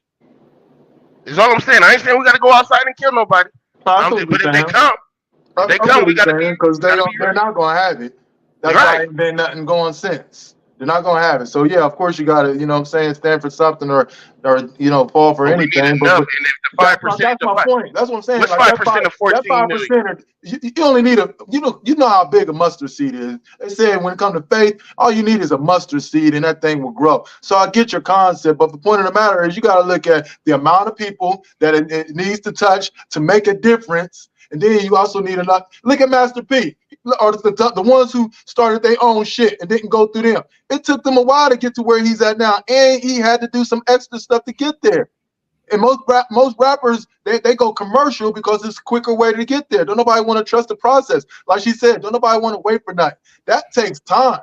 Is all I'm saying. I ain't saying we gotta go outside and kill nobody. But if they come, we gotta be because they're not gonna have it. That's why ain't been nothing going since. They're not gonna have it. So yeah, of course you gotta, you know what I'm saying, stand for something or you know, fall for anything. But that's my point. That's what I'm saying. What's like 5% of 14 million? You only need you know how big a mustard seed is. They said when it comes to faith, all you need is a mustard seed and that thing will grow. So I get your concept, but the point of the matter is you gotta look at the amount of people that it needs to touch to make a difference. And then you also need enough. Look at Master P, or the ones who started their own shit and didn't go through them. It took them a while to get to where he's at now, and he had to do some extra stuff to get there. And most rappers, they go commercial because it's a quicker way to get there. Don't nobody want to trust the process. Like she said, don't nobody want to wait for nothing. That takes time.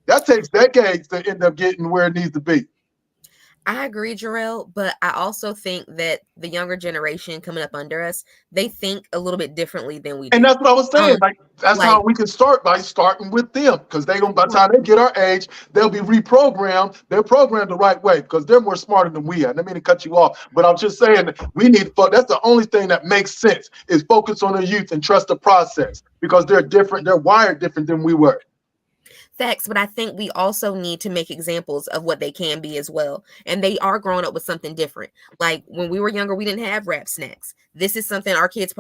That takes decades to end up getting where it needs to be. I agree, Jarrell, but I also think that the younger generation coming up under us, they think a little bit differently than we do. And that's what I was saying. Um, Like that's like- how we can start by starting with them, because they gonna by the time they get our age, they'll be reprogrammed. They're programmed the right way because they're more smarter than we are. I didn't mean to cut you off, but I'm just saying that we need. That's the only thing that makes sense is focus on the youth and trust the process because they're different. They're wired different than we were. Facts, but I think we also need to make examples of what they can be as well. And they are growing up with something different. Like when we were younger, we didn't have rap snacks. This is something our kids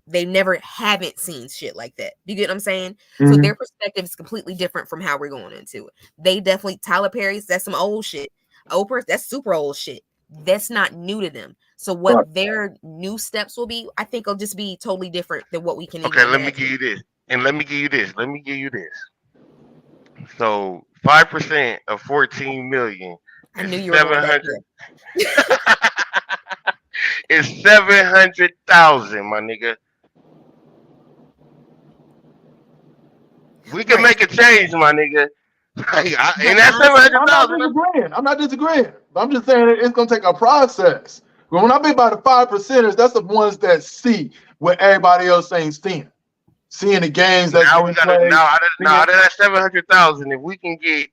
they never haven't seen shit like that. Do you get what I'm saying? So their perspective is completely different from how we're going into it. They definitely, Tyler Perry's, that's some old shit. Oprah, that's super old shit. That's not new to them. So what their new steps will be, I think will just be totally different than what we can Okay, even let me give you this. And let me give you this. Let me give you this. So 5% of 14 million I knew you were going back there. is 700,000, my nigga. We can make a change, my nigga. And that's 700,000. I'm not disagreeing. I'm just saying it's gonna take a process. But when I think about the 5%ers, that's the ones that see what everybody else ain't seeing the games that Now we gotta out of that 700,000, if we can get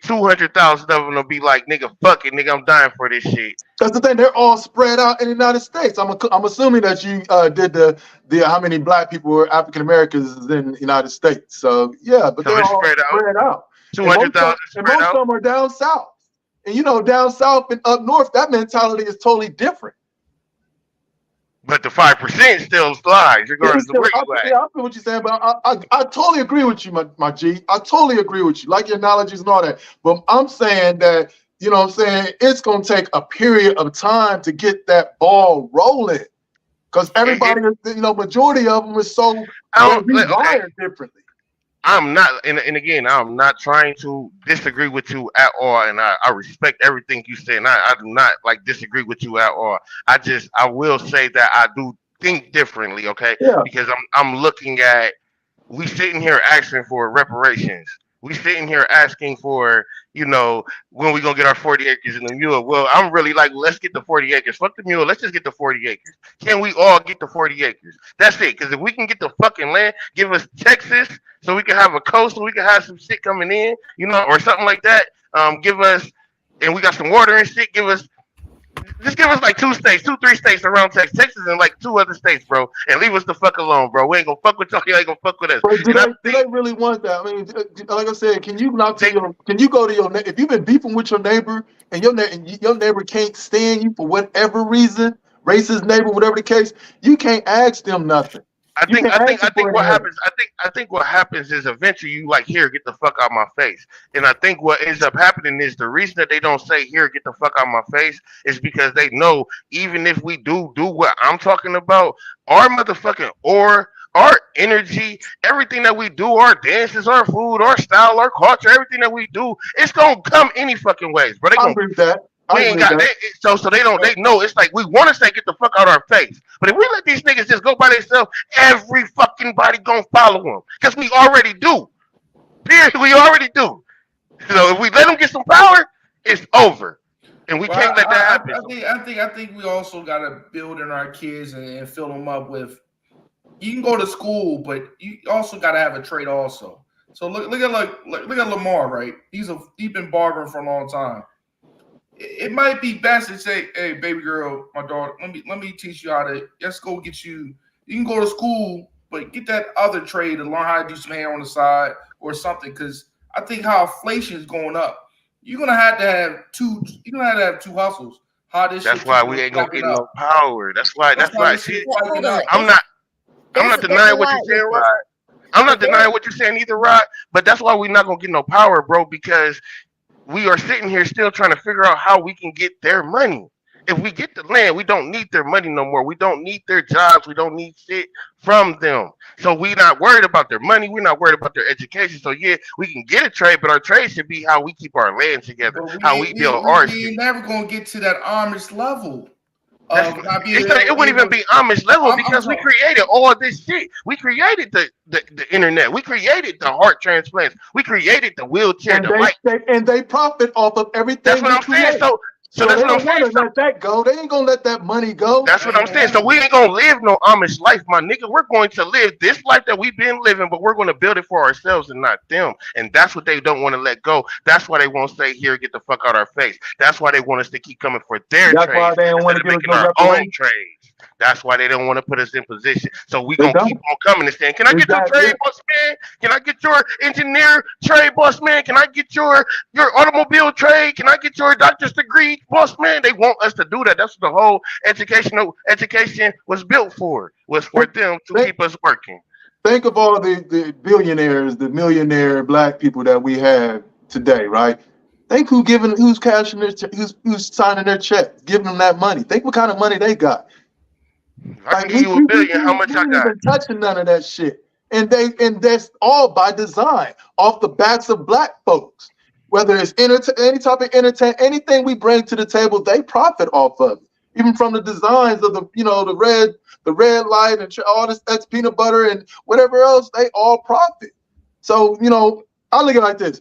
200,000 of them to be like, nigga, fuck it, nigga, I'm dying for this shit. That's the thing. They're all spread out in the United States. I'm assuming that you did the how many black people were African Americans in the United States. So yeah, but So they're it's all spread out. 200,000 spread most out. of them are down south, and down south and up north, that mentality is totally different. But the 5% still slides, regardless of where you at. Yeah, I feel what you're saying, but I totally agree with you, my G. I totally agree with you, like your analogies and all that. But I'm saying that, it's going to take a period of time to get that ball rolling. Because everybody, majority of them is so wired differently. I'm not, and again, I'm not trying to disagree with you at all, and I respect everything you say, and I do not disagree with you at all. I will say that I do think differently, okay? Yeah. Because I'm looking at, we sitting here asking for reparations. We sitting here asking for, when we gonna get our 40 acres in the mule. Well, I'm really like, let's get the 40 acres. Fuck the mule. Let's just get the 40 acres. Can we all get the 40 acres? That's it. Because if we can get the fucking land, give us Texas, so we can have a coast, so we can have some shit coming in, or something like that. Give us, and we got some water and shit. Just give us like 2, 3 states around Texas. Texas and like 2 other states, bro. And leave us the fuck alone, bro. We ain't gonna fuck with y'all. You ain't gonna fuck with us. But do they really want that? I mean, like I said, can you go to your neighbor? If you've been beefing with your neighbor and your neighbor can't stand you for whatever reason, racist neighbor, whatever the case, you can't ask them nothing. I think what happens is eventually you here, get the fuck out my face. And I think what ends up happening is the reason that they don't say here, get the fuck out my face is because they know even if we do what I'm talking about, our motherfucking our energy, everything that we do, our dances, our food, our style, our culture, everything that we do, it's gonna come any fucking ways. But I agree with that. So they know it's like we want to say get the fuck out our face. But if we let these niggas just go by themselves, every fucking body gonna follow them. Because we already do. Period. We already do. So if we let them get some power, it's over. And we can't let that happen. I think we also gotta build in our kids and fill them up with, you can go to school, but you also gotta have a trade also. So look at Lamar, right? He's been barbering for a long time. It might be best to say, hey, baby girl, my daughter, let me teach you how to, let's go get you. You can go to school, but get that other trade to learn how to do some hair on the side or something. Because I think how inflation is going up, you're gonna have to have two. You're gonna have to have 2 hustles. That's why we ain't gonna get no power. That's why. See, Hold on. I'm not denying what you're saying, Rod. I'm not denying what you're saying either, Rod. But that's why we're not gonna get no power, bro. Because we are sitting here still trying to figure out how we can get their money. If we get the land, we don't need their money no more. We don't need their jobs. We don't need shit from them. So we're not worried about their money. We're not worried about their education. So yeah, we can get a trade, but our trade should be how we keep our land together, how we build our shit. We're never gonna get to that Amish level. It wouldn't even be Amish level because we created all this shit. We created the internet. We created the heart transplants. We created the wheelchair. And they profit off of everything. That's what I'm saying. So that's they what I'm don't want saying. to let that go. They ain't gonna let that money go. That's what I'm saying. So we ain't gonna live no Amish life, my nigga. We're going to live this life that we've been living, but we're gonna build it for ourselves and not them. And that's what they don't want to let go. That's why they won't say, "Here, get the fuck out our face." That's why they want us to keep coming for their That's why trades they don't want instead to of give us making no our own reparations. trades. That's why they don't want to put us in position. So we They gonna keep don't. on coming and saying, "Can I get your Exactly. trade boss man? Can I get your engineer trade boss man? Can I get your automobile trade? Can I get your doctor's degree boss man?" They want us to do that. That's what the whole education was built for. Was for them to Think, keep us working. think of all the billionaires, the millionaire black people that we have today, right? Think who's cashing who's signing their checks, giving them that money. Think what kind of money they got. I can Like give you a billion. How much we I ain't got? even touching none of that shit. And that's all by design, off the backs of black folks. Whether it's any type of entertainment, anything we bring to the table, they profit off of it. Even from the designs of the red light and all this X peanut butter and whatever else, they all profit. So, I look at it like this.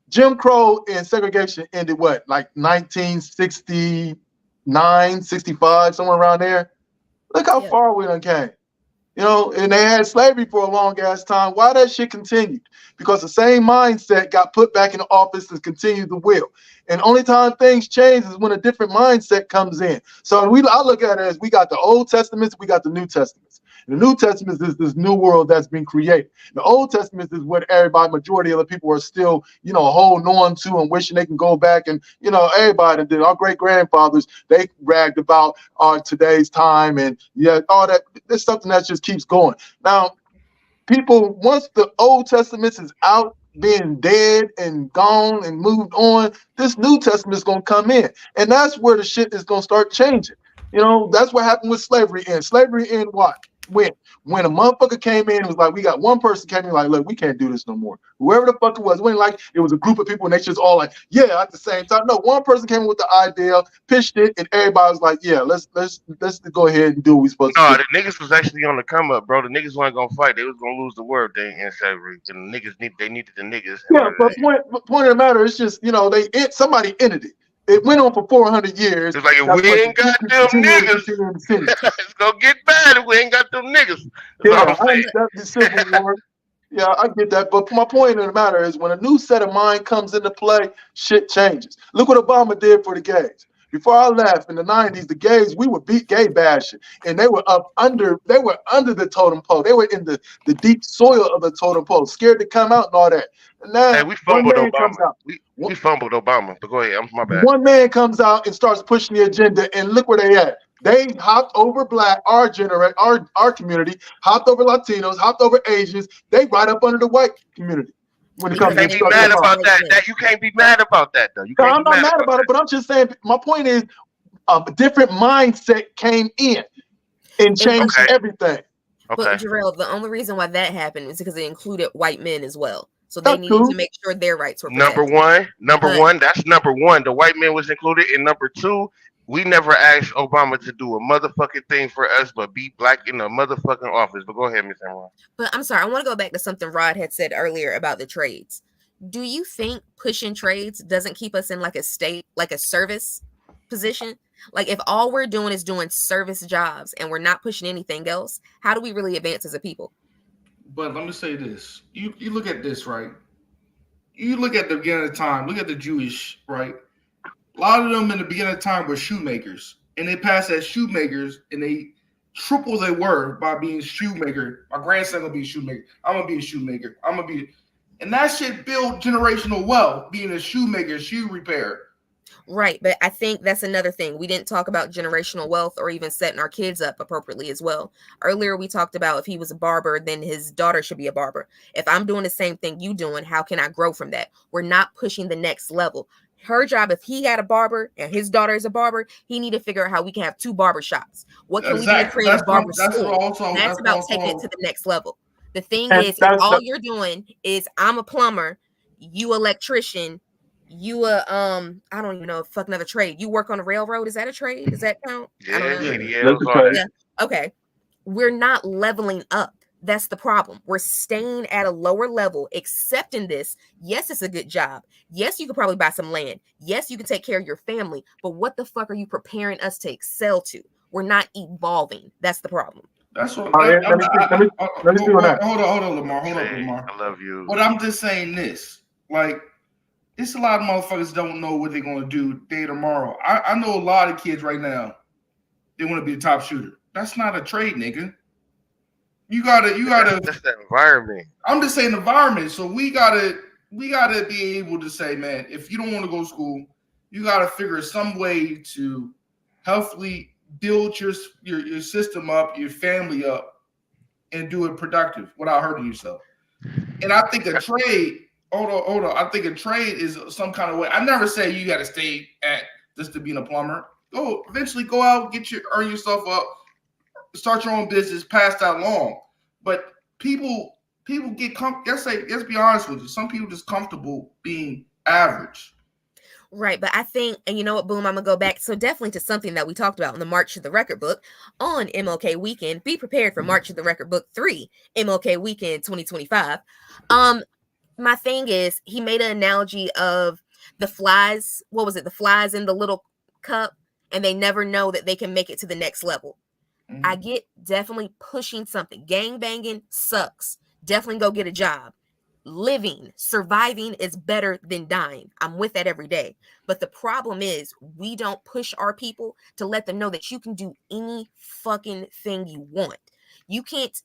Jim Crow and segregation ended what, like 1969, 65, somewhere around there. Look how far we done came. And they had slavery for a long ass time. Why that shit continued? Because the same mindset got put back in the office and continued the will. And only time things change is when a different mindset comes in. So I look at it as we got the Old Testaments, we got the New Testaments. The New Testament is this new world that's been created. The Old Testament is what majority of the people are still, holding on to and wishing they can go back. And, everybody did. Our great grandfathers, they bragged about today's time and all that. There's something that just keeps going. Now, people, once the Old Testament is out, being dead and gone and moved on, this New Testament is going to come in. And that's where the shit is going to start changing. That's what happened with slavery. And slavery in what? When a motherfucker came in, it was like, we got one person came in like, look, we can't do this no more. Whoever the fuck it was, it was a group of people and they just all like, yeah, at the same time. No, one person came in with the idea, pitched it, and everybody was like, yeah, let's go ahead and do what we supposed to do. No, the niggas was actually on the come up, bro. The niggas weren't gonna fight. They was gonna lose the war if they ain't in slavery. The niggas needed the niggas. Yeah, but point of the matter is just, somebody ended it. It went on for 400 years. It's like if we ain't got them niggas, it's gonna get bad if we ain't got them niggas. Yeah, that's the Civil War. Yeah, I get that. But my point of the matter is when a new set of mind comes into play, shit changes. Look what Obama did for the gays. Before I left in the 90s, the gays, we would beat gay bashing. And they were under the totem pole. They were in the deep soil of the totem pole, scared to come out and all that. And now we fumbled one man Obama. comes out. We fumbled Obama, but go ahead. My bad. One man comes out and starts pushing the agenda, and look where they at. They hopped over our community, hopped over Latinos, hopped over Asians. They right up under the white community. When it You can't be mad about that. You can't be mad about that, though. I'm not mad about it, but I'm just saying. My point is, a different mindset came in and changed everything. But Jarrell, the only reason why that happened is because it included white men as well. So they needed to make sure their rights were protected. Number one. That's number one. The white man was included. And number two, we never asked Obama to do a motherfucking thing for us, but be black in the motherfucking office. But go ahead, Ms. Amron. But I'm sorry, I want to go back to something Rod had said earlier about the trades. Do you think pushing trades doesn't keep us in like a service position? Like if all we're doing is doing service jobs and we're not pushing anything else, how do we really advance as a people? But let me say this. You look at this, right? You look at the beginning of time, look at the Jewish, right? A lot of them in the beginning of time were shoemakers. And they passed as shoemakers and they triple their worth by being shoemaker. My grandson gonna be a shoemaker. I'm gonna be a shoemaker. And that shit built generational wealth, being a shoemaker, shoe repair. Right, but I think that's another thing. We didn't talk about generational wealth or even setting our kids up appropriately as well. Earlier, we talked about if he was a barber, then his daughter should be a barber. If I'm doing the same thing you doing, how can I grow from that? We're not pushing the next level. Her job, if he had a barber and his daughter is a barber, he need to figure out how we can have two barber shops. What can we do to create a barber school? That's about taking it to the next level. The thing is, if all you're doing is I'm a plumber, you electrician, you I don't even know, fuck another trade. You work on a railroad. Is that a trade? Does that count? Yeah, I don't know. Yeah. Okay. We're not leveling up. That's the problem. We're staying at a lower level, accepting this. Yes, it's a good job. Yes, you could probably buy some land. Yes, you can take care of your family. But what the fuck are you preparing us to excel to? We're not evolving. That's the problem. That's what. Let me see on that. Hold on, Lamar. Hold up, Hey, Lamar. I love you. But I'm just saying this. Like, it's a lot of motherfuckers don't know what they're gonna do day tomorrow. I know a lot of kids right now. They want to be the top shooter. That's not a trade, nigga. You gotta. That's the environment. I'm just saying environment. So we gotta be able to say, man, if you don't want to go to school, you gotta figure some way to healthily build your system up, your family up, and do it productive without hurting yourself. And I think a trade. Hold on. I think a trade is some kind of way. I never say you got to stay at just to being a plumber. Eventually go out, earn yourself up, start your own business, pass that along. But people get let's be honest with you. Some people just comfortable being average. Right, but I think, and you know what, Boom, I'm gonna go back so definitely to something that we talked about in the March to the Record Book on MLK Weekend. Be prepared for March to the Record Book 3, MLK Weekend 2025. My thing is, he made an analogy of the flies. What was it? The flies in the little cup, and they never know that they can make it to the next level. Mm-hmm. I get definitely pushing something. Gang banging sucks. Definitely go get a job. Living, surviving is better than dying. I'm with that every day. But the problem is we don't push our people to let them know that you can do any fucking thing you want. You can't,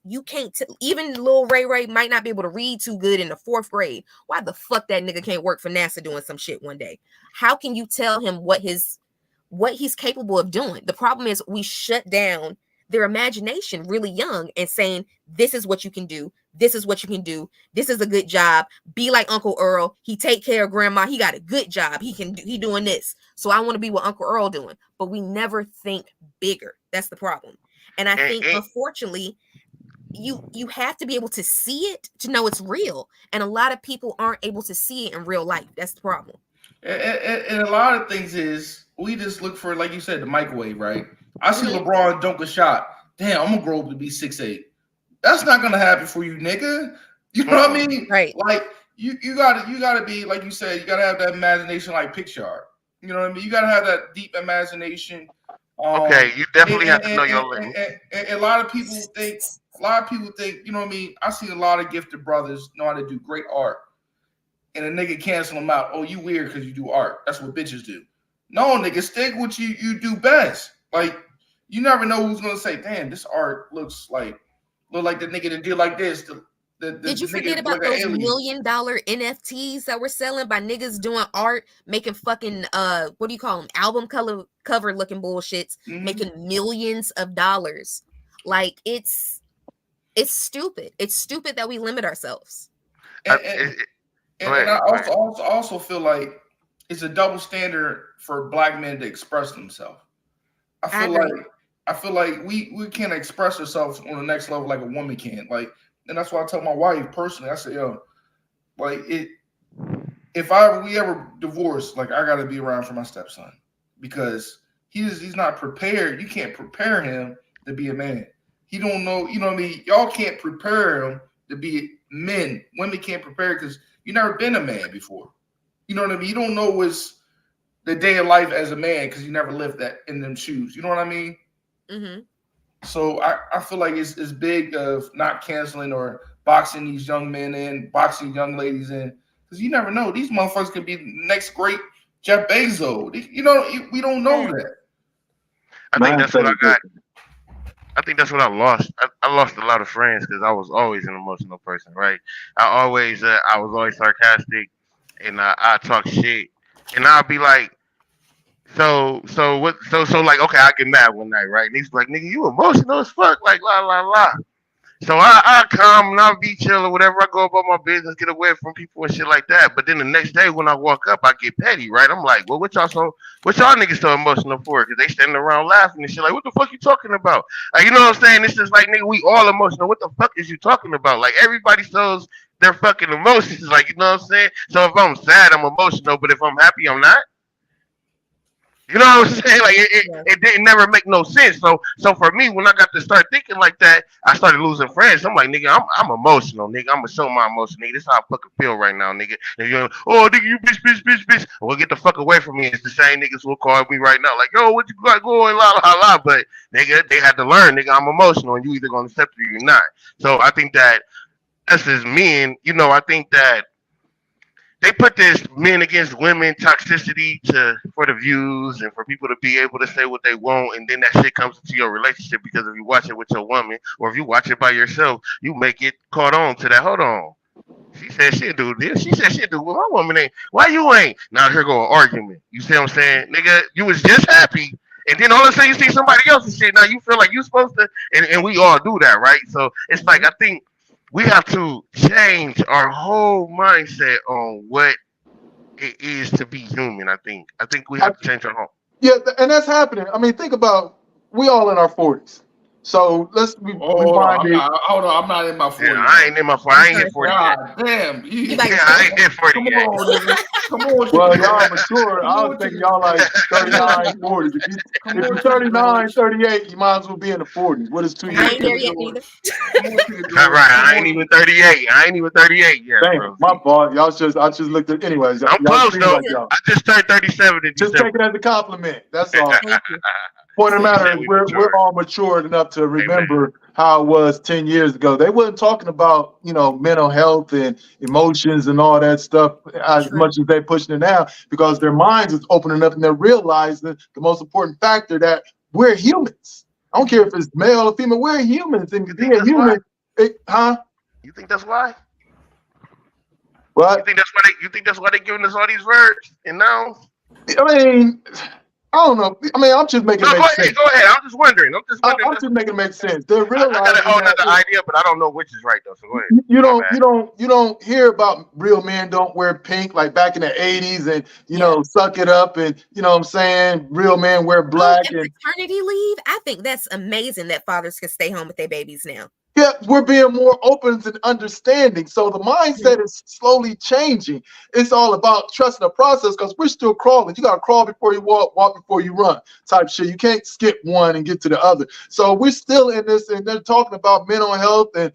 even Lil Ray might not be able to read too good in the 4th grade. Why the fuck that nigga can't work for NASA doing some shit one day? How can you tell him what he's capable of doing? The problem is we shut down their imagination really young and saying, this is what you can do. This is what you can do. This is a good job. Be like Uncle Earl. He take care of grandma. He got a good job. He doing this. So I want to be what Uncle Earl doing. But we never think bigger. That's the problem. And I think, unfortunately, you have to be able to see it to know it's real. And a lot of people aren't able to see it in real life. That's the problem. And a lot of things is we just look for, like you said, the microwave, right? I see LeBron dunk a shot. Damn, I'm going to grow up to be 6'8". That's not going to happen for you, nigga. You know what I mean? Right. Like, you gotta be, like you said, you got to have that imagination like Pixar. You know what I mean? You got to have that deep imagination. Okay, you definitely have to know your limit. And a lot of people think, you know what I mean? I see a lot of gifted brothers know how to do great art. And a nigga cancel them out. Oh, you weird because you do art. That's what bitches do. No, nigga, stick what you do best. Like, you never know who's going to say, damn, this art look like the nigga that did like this. Did you forget about those $1 million NFTs that were selling by niggas doing art, making fucking what do you call them, album cover looking bullshits, making millions of dollars? Like, it's stupid. It's stupid that we limit ourselves. And I also feel like it's a double standard for black men to express themselves. I feel like we can't express ourselves on the next level like a woman can. Like, and that's why I tell my wife personally, I say, yo, like, if we ever divorce, like, I gotta be around for my stepson because he's not prepared. You can't prepare him to be a man. He don't know, you know what I mean? Y'all can't prepare him to be men. Women can't prepare because you never been a man before. You know what I mean? You don't know what's the day of life as a man because you never lived that in them shoes. You know what I mean? Mm-hmm. So I feel like it's big of not canceling or boxing these young men in, boxing young ladies in, because you never know. These motherfuckers could be the next great Jeff Bezos. You know, we don't know that. I think that's what I got. I think that's what I lost. I lost a lot of friends because I was always an emotional person, right? I was always sarcastic, and I talk shit, and I'll be like, so like, okay, I get mad one night, right? And he's like, nigga, you emotional as fuck, like la la la. So I come and I'll be chill or whatever. I go about my business, get away from people and shit like that. But then the next day when I walk up, I get petty, right? I'm like, well, what y'all niggas so emotional for? Because they standing around laughing and shit like, what the fuck you talking about? Like, you know what I'm saying? It's just like, nigga, we all emotional. What the fuck is you talking about? Like, everybody shows their fucking emotions. Like, you know what I'm saying? So if I'm sad, I'm emotional. But if I'm happy, I'm not. You know what I'm saying? Like Yeah. it didn't never make no sense. So for me, when I got to start thinking like that, I started losing friends. I'm like, nigga, I'm emotional, nigga. I'm gonna show my emotion, nigga. This is how I fucking feel right now, nigga. And you're like, oh, nigga, you bitch. Well, get the fuck away from me. It's the same niggas who call me right now, like, yo, what you got going, la la la. But nigga, they had to learn, nigga. I'm emotional, and you either gonna accept it or you're not. So I think that us as men, I think that they put this men against women toxicity to for the views and for people to be able to say what they want, and then that shit comes into your relationship because if you watch it with your woman or if you watch it by yourself, you may get caught on to that. Hold on. She said she'll do this. She said she'll do what my woman ain't. Why you ain't? Now here go an argument. You see what I'm saying? Nigga, you was just happy. And then all of a sudden you see somebody else's shit. Now you feel like you supposed to, and we all do that, right? So it's like I think we have to change our whole mindset on what it is to be human. I think we have to change our whole. Yeah, and that's happening. I mean, think about we all in our 40s. So let's rewind it. Hold on, I'm not in my 40s. Yeah, I ain't in my 40. I ain't hit 40 yet. God damn. You like- Yeah, I ain't hit 40 Come yet. on, nigga. Come on. Well, y'all mature. I was thinking y'all like 39, 40s. If you're 39, 38, you might as well be in the 40s. What is 2 I years? ain't there yet neither. All right, I ain't even 38. I ain't even 38 yet, Dang, bro. my fault. I just looked at anyways. I'm y'all close treat though. like y'all. I just turned 37 in Just December. take it as a compliment. That's all. Thank you. Point of the matter is We we're matured. all matured enough to remember how it was 10 years ago. They wasn't talking about, mental health and emotions and all that stuff as True. much as they're pushing it now because their minds is opening up and they're realizing the most important factor that we're humans. I don't care if it's male or female, we're humans. And You to think be a that's human, You think that's why? What? You think that's why they giving us all these verbs and nouns? I mean, I don't know. I mean, I'm just making No, it go make ahead. sense. Go ahead. I'm just wondering. I'm just making it make sense. They're I realizing got a whole that nother idea, but I don't know which is right though. So go ahead. you My bad. don't hear about real men don't wear pink like back in the 80s and suck it up and what I'm saying, real men wear black and and paternity leave. I think that's amazing that fathers can stay home with their babies now. yeah, we're being more open and understanding. So the mindset is slowly changing. It's all about trusting the process because we're still crawling. You got to crawl before you walk, walk before you run type shit. You can't skip one and get to the other. So we're still in this, and they're talking about mental health and,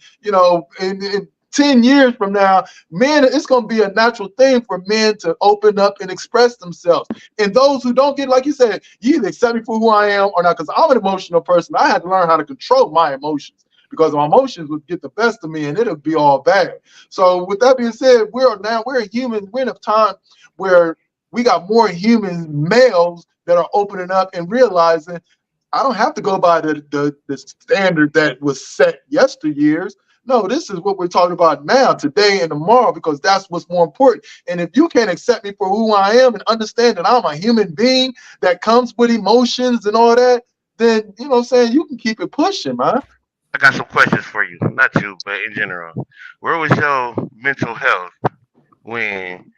in 10 years from now, men, it's going to be a natural thing for men to open up and express themselves. And those who don't get, like you said, you either accept me for who I am or not, because I'm an emotional person. I had to learn how to control my emotions, because my emotions would get the best of me and it'll be all bad. So with that being said, we're human. We're in a time where we got more human males that are opening up and realizing I don't have to go by the standard that was set yesteryears. No, this is what we're talking about now, today and tomorrow, because that's what's more important. And if you can't accept me for who I am and understand that I'm a human being that comes with emotions and all that, then, you can keep it pushing, man. I got some questions for you. Not you, but in general. Where was your mental health when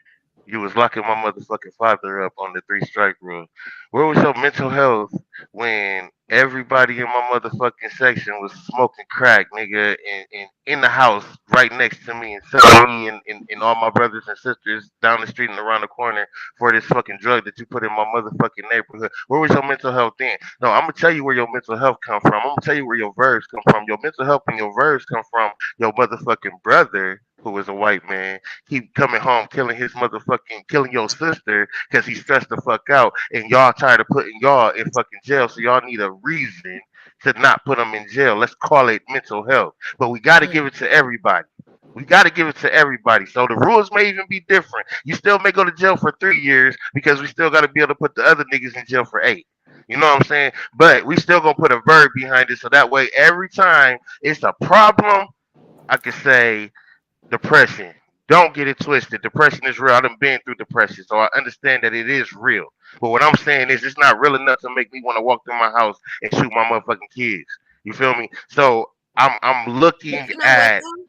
you was locking my motherfucking father up on the 3-strike rule? Where was your mental health when everybody in my motherfucking section was smoking crack, nigga, and in the house right next to me and selling me and all my brothers and sisters down the street and around the corner for this fucking drug that you put in my motherfucking neighborhood? Where was your mental health then? No, I'm gonna tell you where your mental health come from. I'm gonna tell you where your verbs come from. Your mental health and your verbs come from your motherfucking brother, who is a white man, keep coming home killing your sister because he's stressed the fuck out, and y'all tired of putting y'all in fucking jail, so y'all need a reason to not put them in jail. Let's call it mental health, but we got to give it to everybody. We got to give it to everybody. So the rules may even be different. You still may go to jail for 3 years because we still got to be able to put the other niggas in jail for 8. You know what I'm saying? But we still gonna put a verb behind it, so that way every time it's a problem, I can say depression. Don't get it twisted. Depression is real. I done been through depression, so I understand that it is real. But what I'm saying is, it's not real enough to make me want to walk through my house and shoot my motherfucking kids. You feel me? So I'm looking You know what, at. though?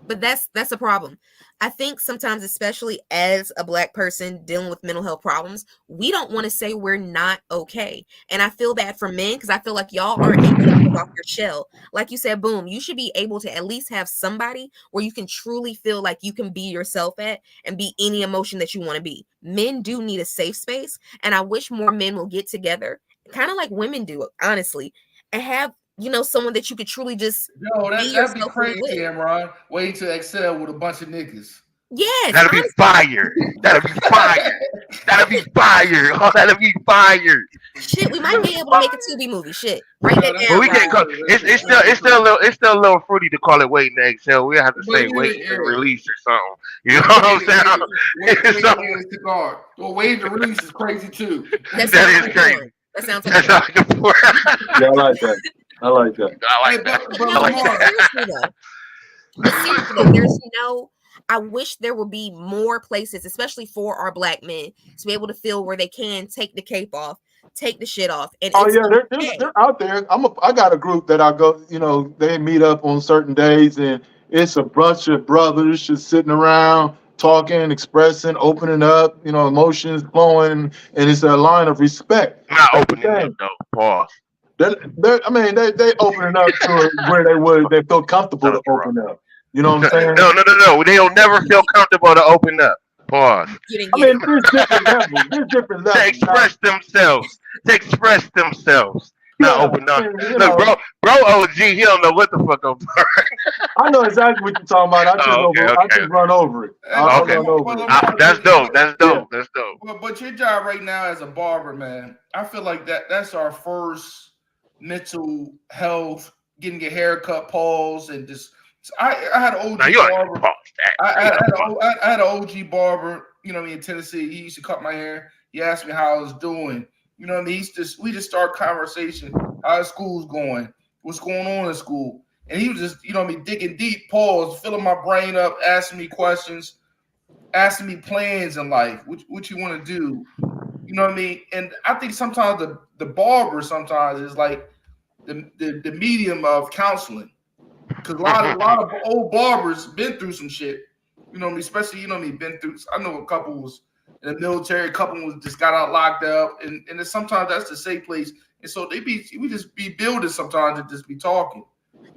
But that's a problem. I think sometimes, especially as a Black person dealing with mental health problems, we don't want to say we're not okay. And I feel bad for men because I feel like y'all aren't able to live off your shell. Like you said, Boom, you should be able to at least have somebody where you can truly feel like you can be yourself at and be any emotion that you want to be. Men do need a safe space. And I wish more men will get together, kind of like women do, honestly, and have, someone that you could truly just Yo, that'd be yourself crazy, with. Imran. Wait to excel with a bunch of niggas. Yes, That'll be honestly. fire. That'll be fire. That'll be fire. Oh, that'll be fire. Shit, we might be able to make a Tubi movie. Shit, write that But down. But we can't call it's still a little fruity to call it waiting to exhale. We have to say waiting to release or something. You know what I'm saying? Waiting to release is crazy too. That is crazy. That sounds That's like like a poor. Yeah, I like that. I like that. I like that. But I like Lamar, that. seriously though, there's I wish there would be more places, especially for our Black men, to be able to feel where they can take the cape off, take the shit off. And Oh it's yeah, okay. they're out there. I got a group that I go. They meet up on certain days, and it's a bunch of brothers just sitting around talking, expressing, opening up. Emotions flowing, and it's a line of respect. Not opening up though. Pause. They opening up to where they feel comfortable to open up. You know what I'm saying? No. They'll never feel comfortable to open up. Pause. You didn't I get mean, there's different levels. There's different levels. To express themselves. Not Yeah, open up. I mean, Look, bro, OG, he don't know what the fuck I'm doing. I know exactly what you're talking about. I just run over it. I'll Okay. run over it. That's dope. That's dope. But your job right now as a barber, man, I feel like that's our first mental health, getting your haircut, pause, and just. I had an OG Now you barber. pause that. I had an OG barber, in Tennessee. He used to cut my hair. He asked me how I was doing. You know what I mean? We just start conversation. How school's going? What's going on in school? And he was just, digging deep, pause, filling my brain up, asking me questions, asking me plans in life. What you want to do? You know what I mean? And I think sometimes the barber sometimes is like the medium of counseling. Because a lot of old barbers been through some shit, especially been through. I know a couple was in the military, a couple was just got out locked up, and sometimes that's the safe place. And so we just be building sometimes and just be talking.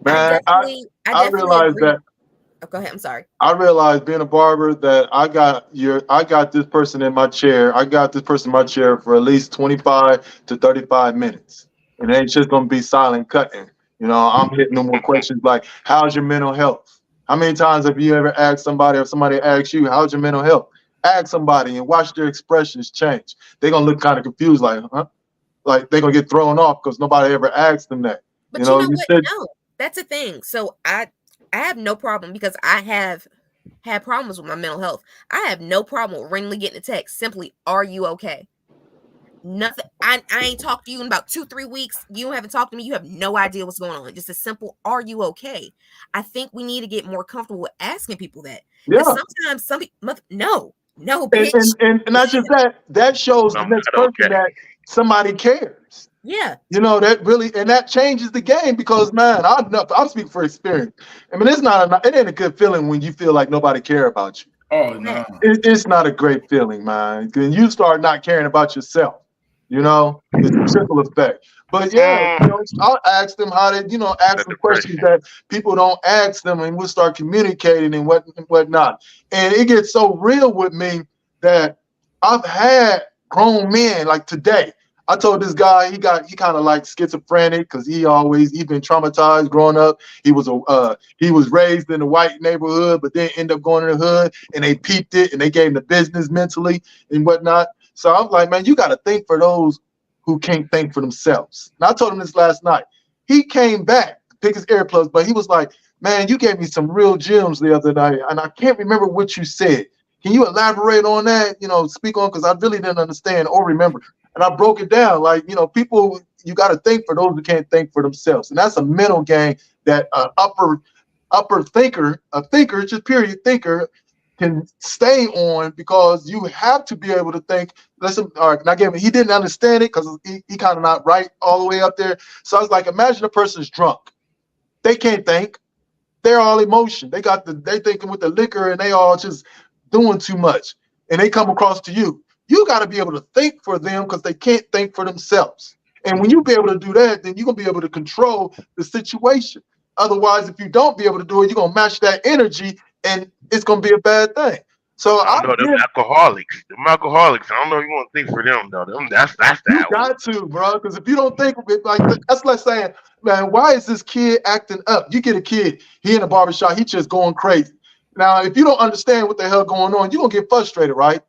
Man, I realized agree. that. Oh, go ahead. I'm sorry. I realized being a barber that I got this person in my chair. I got this person in my chair for at least 25 to 35 minutes, and it ain't just gonna be silent cutting. I'm hitting them with questions like, how's your mental health? How many times have you ever asked somebody or somebody asks you, how's your mental health? Ask somebody and watch their expressions change. They're going to look kind of confused like, huh? Like they're going to get thrown off because nobody ever asked them that. But you know what? No, that's a thing. So I have no problem because I have had problems with my mental health. I have no problem with randomly getting a text. Simply, are you okay? Nothing. I ain't talked to you in about 2-3 weeks. You haven't talked to me. You have no idea what's going on. Just a simple, are you okay? I think we need to get more comfortable with asking people that. Yeah. Sometimes some people, no, bitch. And not just that shows the next person that somebody cares. Yeah. That really, and that changes the game because, man, I'm speaking for experience. I mean, it ain't a good feeling when you feel like nobody care about you. Oh, no. It's not a great feeling, man. When you start not caring about yourself, it's a trickle effect. But yeah, I'll ask them how they, ask them questions that people don't ask them, and we'll start communicating and whatnot. And it gets so real with me that I've had grown men like today. I told this guy he kind of like schizophrenic because he's been traumatized growing up. He was raised in a white neighborhood, but then ended up going in the hood, and they peeped it and they gave him the business mentally and whatnot. So I'm like, man, you got to think for those who can't think for themselves. And I told him this last night. He came back to pick his earplugs, but he was like, man, you gave me some real gems the other night, and I can't remember what you said. Can you elaborate on that? Speak on, because I really didn't understand or remember. And I broke it down like, people, you got to think for those who can't think for themselves. And that's a mental game that upper thinker, just period thinker, can stay on, because you have to be able to think. Listen, all right, now he didn't understand it because he kind of not right all the way up there. So I was like, imagine a person's drunk. They can't think. they're all emotion. They thinking with the liquor and they all just doing too much. And they come across to you. You got to be able to think for them because they can't think for themselves. And when you be able to do that, then you're going to be able to control the situation. Otherwise, if you don't be able to do it, you're going to match that energy and it's going to be a bad thing. So I know them alcoholics. Them alcoholics. I don't know if you want to think for them though. That's you that got to, bro. Because if you don't think of it like that's like saying, man, why is this kid acting up? You get a kid, he in a barbershop, he just going crazy. Now, if you don't understand what the hell going on, you're gonna get frustrated, right?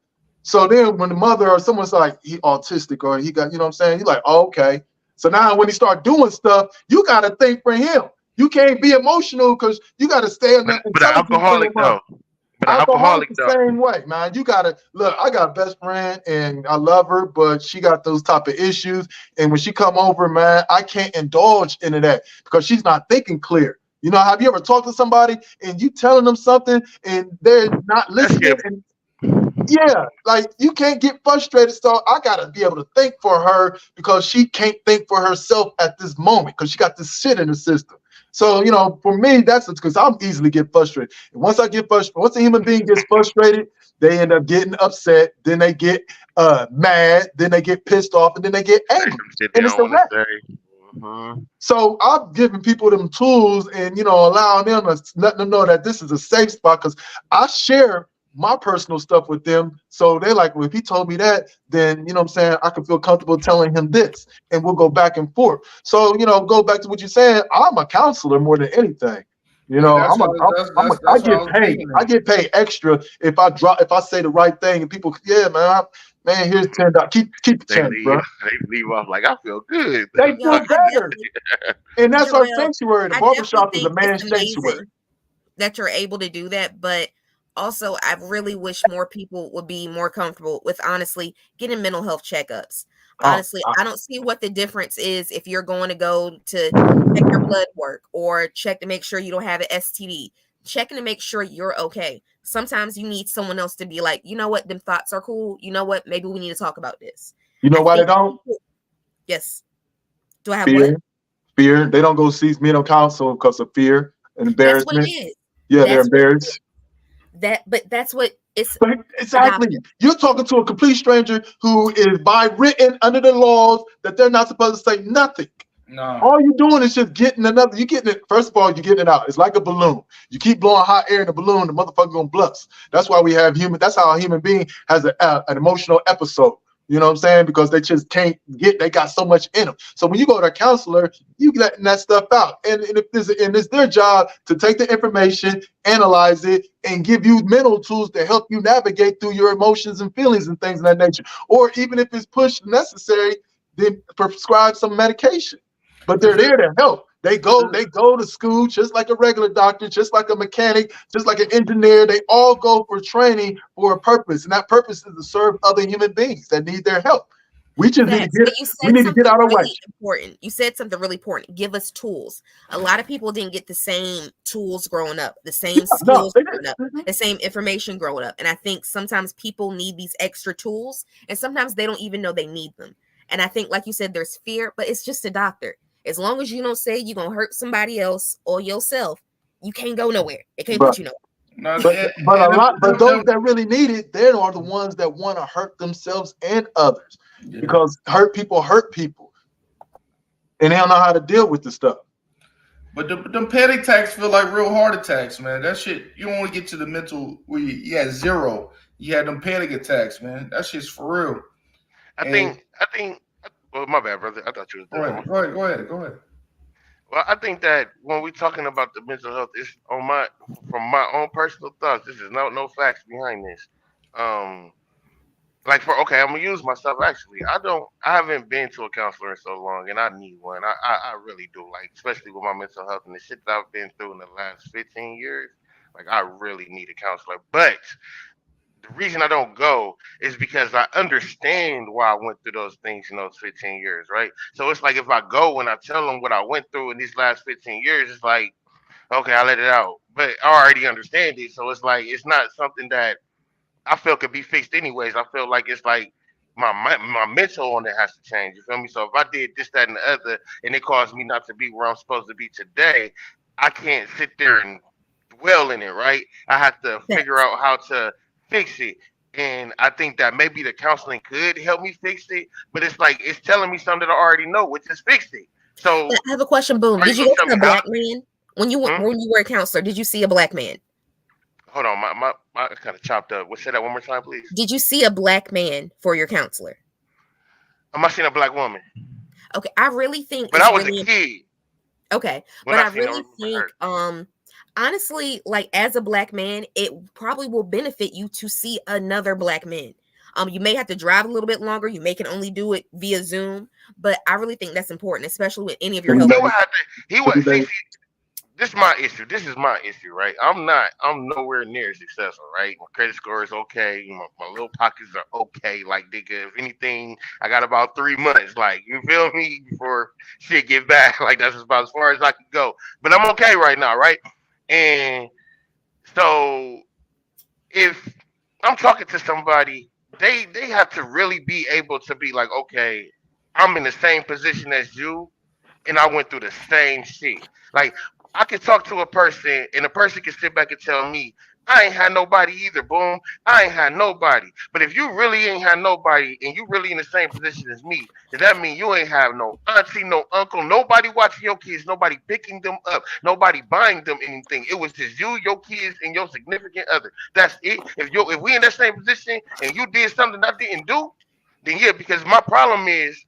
So then when the mother or someone's like, he autistic or he got, you know what I'm saying? You're like, oh, okay. So now when he start doing stuff, you gotta think for him. You can't be emotional because you gotta stay in that. But an alcoholic though. But an alcoholic the though. same way, man. You gotta look. I got a best friend and I love her, but she got those type of issues. And when she come over, man, I can't indulge into that because she's not thinking clear. You know, have you ever talked to somebody and you telling them something and they're not listening? And yeah, like you can't get frustrated. So I gotta be able to think for her because she can't think for herself at this moment because she got this shit in the system. So, you know, for me, that's because I'm easily get frustrated. And once I get frustrated, once a human being gets frustrated, they end up getting upset. Then they get mad. Then they get pissed off, and then they get angry. And it's a wrap. So I'm giving people them tools and, you know, allowing them to let them know that this is a safe spot because I share my personal stuff with them. So they're like, well, if he told me that, then, you know what I'm saying, I can feel comfortable telling him this and we'll go back and forth. So, you know, go back to what you're saying. I'm a counselor more than anything. You know, I get paid. I get paid extra if I say the right thing and people, yeah, man, here's $10. Keep the change, bro. They leave off like I feel good. They feel better. And that's our sanctuary. The barbershop is a man's sanctuary. That you're able to do that, but also, I really wish more people would be more comfortable with honestly getting mental health checkups. Honestly, I don't see what the difference is if you're going to go to check your blood work or check to make sure you don't have an STD, checking to make sure you're okay. Sometimes you need someone else to be like, you know what, them thoughts are cool. You know what, maybe we need to talk about this. You know why they don't? Yes. Do I have fear? what? Fear. They don't go see mental counsel because of fear and embarrassment. That's what it is. Yeah, they're embarrassed. But that's what it's exactly. You're talking to a complete stranger who is by written under the laws that they're not supposed to say nothing. No. All you're doing is just getting another. You're getting it. First of all, you're getting it out. It's like a balloon. You keep blowing hot air in the balloon, the motherfucker gonna bust. That's why we have human. That's how a human being has an emotional episode. You know what I'm saying? Because they just can't they got so much in them. So when you go to a counselor, you letting that stuff out. And it's their job to take the information, analyze it, and give you mental tools to help you navigate through your emotions and feelings and things of that nature. Or even if it's pushed necessary, then prescribe some medication. But they're there to help. They go to school just like a regular doctor, just like a mechanic, just like an engineer. They all go for training for a purpose, and that purpose is to serve other human beings that need their help. We just need to get out of way. Important. You said something really important. Give us tools. A lot of people didn't get the same tools growing up, the same skills growing up, the same information growing up. And I think sometimes people need these extra tools, and sometimes they don't even know they need them. And I think, like you said, there's fear, but it's just a doctor. As long as you don't say you're going to hurt somebody else or yourself, you can't go nowhere. It can't put you nowhere. But those that really need it, they are the ones that want to hurt themselves and others. Yeah. Because hurt people, and they don't know how to deal with the stuff. But them panic attacks feel like real heart attacks, man. That shit, you don't want to get to the mental where you had zero. You had them panic attacks, man. That shit's for real. I think. Well, my bad, brother. I thought you was doing. Go ahead. Well, I think that when we're talking about the mental health, it's from my own personal thoughts. This is no facts behind this. I'm gonna use myself actually. I haven't been to a counselor in so long, and I need one. I really do, like, especially with my mental health and the shit that I've been through in the last 15 years. Like, I really need a counselor. But the reason I don't go is because I understand why I went through those things in those 15 years, right? So it's like if I go and I tell them what I went through in these last 15 years, it's like, okay, I let it out. But I already understand it. So it's like, it's not something that I feel could be fixed anyways. I feel like it's like my mental on it has to change. You feel me? So if I did this, that, and the other, and it caused me not to be where I'm supposed to be today, I can't sit there and dwell in it, right? I have to figure Facts. out how to fix it. And I think that maybe the counseling could help me fix it, but it's like it's telling me something that I already know, which is fix it. But So I have a question. Boom. are you Did you gonna go tell to me a how? black man Hmm? when you were a counselor? Did you see a black man? Hold on, my kind of chopped up. Say that one more time, please. Did you see a black man for your counselor? Am I seeing a black woman? Okay, I really think But I it's was a really kid okay, when but I I seen really her. think honestly, like as a black man, it probably will benefit you to see another black man. You may have to drive a little bit longer. You may can only do it via Zoom, but I really think that's important, especially with any of your Pretty health. He would bad. have to. He would Pretty see. bad. This is my issue. This is my issue, right? I'm not. I'm nowhere near successful, right? My credit score is okay. My little pockets are okay. Like, nigga, if anything, I got about 3 months. Like, you feel me? Before shit get back. Like, that's about as far as I can go. But I'm okay right now, right? And so if I'm talking to somebody, they have to really be able to be like, okay, I'm in the same position as you, and I went through the same shit. Like, I can talk to a person, and a person can sit back and tell me, I ain't had nobody either. Boom, I ain't had nobody. But if you really ain't had nobody, and you really in the same position as me, does that mean you ain't have no auntie, no uncle, nobody watching your kids, nobody picking them up, nobody buying them anything? It was just you, your kids, and your significant other. That's it. If we in that same position and you did something I didn't do, then yeah. Because my problem is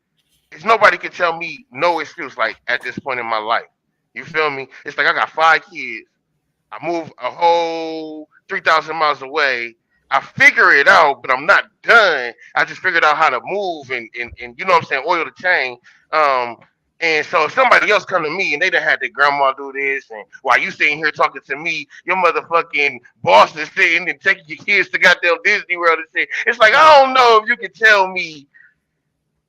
nobody can tell me no excuse. Like at this point in my life, you feel me? It's like I got 5 kids. I move a whole 3,000 miles away. I figure it out, but I'm not done. I just figured out how to move and you know what I'm saying, oil the chain. Um, and so if somebody else come to me and they done had their grandma do this, and while you sitting here talking to me, your motherfucking boss is sitting and taking your kids to goddamn Disney World and shit. It's like I don't know if you can tell me,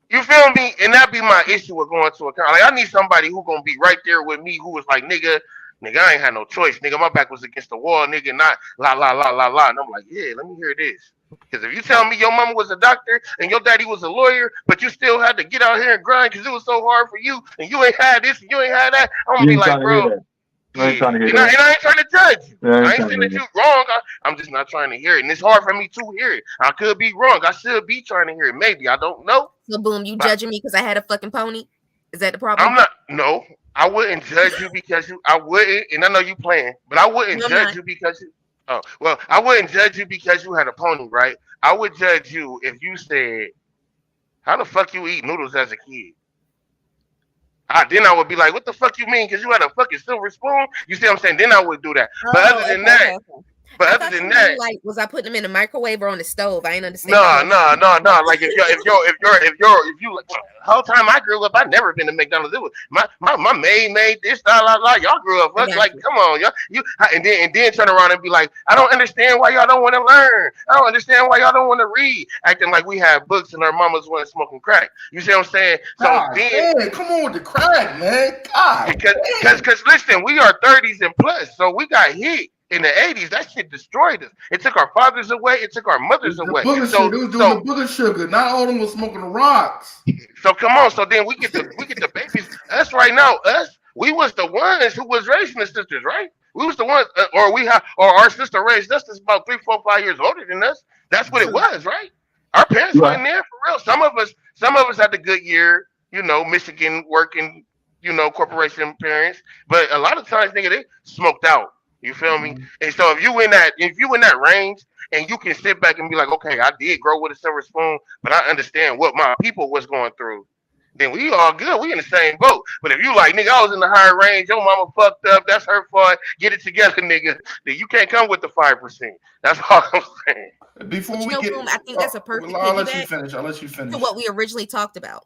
you feel me? And that be my issue with going to a con. Like I need somebody who gonna be right there with me, who was like, nigga, I ain't had no choice, nigga. My back was against the wall, nigga. Not la la la la la. And I'm like, yeah, let me hear this. Because if you tell me your mama was a doctor and your daddy was a lawyer, but you still had to get out here and grind because it was so hard for you, and you ain't had this and you ain't had that, I'm gonna You be ain't like, trying to hear bro, that. You ain't yeah. trying to hear And I, that. and I ain't trying to judge you. Yeah, I ain't I ain't trying to saying hear that that. you wrong. I'm just not trying to hear it. And it's hard for me to hear it. I could be wrong. I should be trying to hear it. Maybe. I don't know. So boom, you But judging me because I had a fucking pony? Is that the I'm problem? not. No, I wouldn't judge you because you. I wouldn't, and I know you playing, but I wouldn't No, I'm judge not. you because you. Oh well, I wouldn't judge you because you had a pony, right? I would judge you if you said, "How the fuck you eat noodles as a kid?" Then I would be like, "What the fuck you mean? Because you had a fucking silver spoon?" You see what I'm saying? Then I would do that. But other Oh, than okay, okay, that, okay. but I other thought you than mean that, like, was I putting them in the microwave or on the stove? I ain't understand the no, question. no, no, no. Like if you like the whole time I grew up, I never been to McDonald's. It was my maid made this, la la la. Y'all grew up I fuck got like you. come on, y'all and then turn around and be like, I don't understand why y'all don't want to learn. I don't understand why y'all don't want to read. Acting like we had books and our mamas wasn't smoking crack. You see what I'm saying? So God then damn, come on with the crack, man. God because damn. because listen, we are 30s and plus, so we got hit. In the 80s, that shit destroyed us. It took our fathers away. It took our mothers The away. booger shit, So, they was doing the so booger sugar. Not all of them was smoking the rocks. So come on. So then we get the babies. Us right now. We was the ones who was raising the sisters, right? We was the ones, or our sister raised us. That's about 3, 4, 5 years older than us. That's what it True. was, right? Our parents Right. wasn't there for real. Some of us had the good year, Michigan working, corporation parents. But a lot of times, nigga, they smoked out. You feel me? Mhm. And so if you in that range and you can sit back and be like, okay, I did grow with a silver spoon, but I understand what my people was going through, then we all good. We in the same boat. But if you like, nigga, I was in the higher range, your mama fucked up, that's her fault, get it together, nigga, then you can't come with the 5%. That's all I'm saying. But Before you we know, get, boom, I think that's a well, perfect I'll let you piggyback finish. I'll let you to finish. what we originally talked about.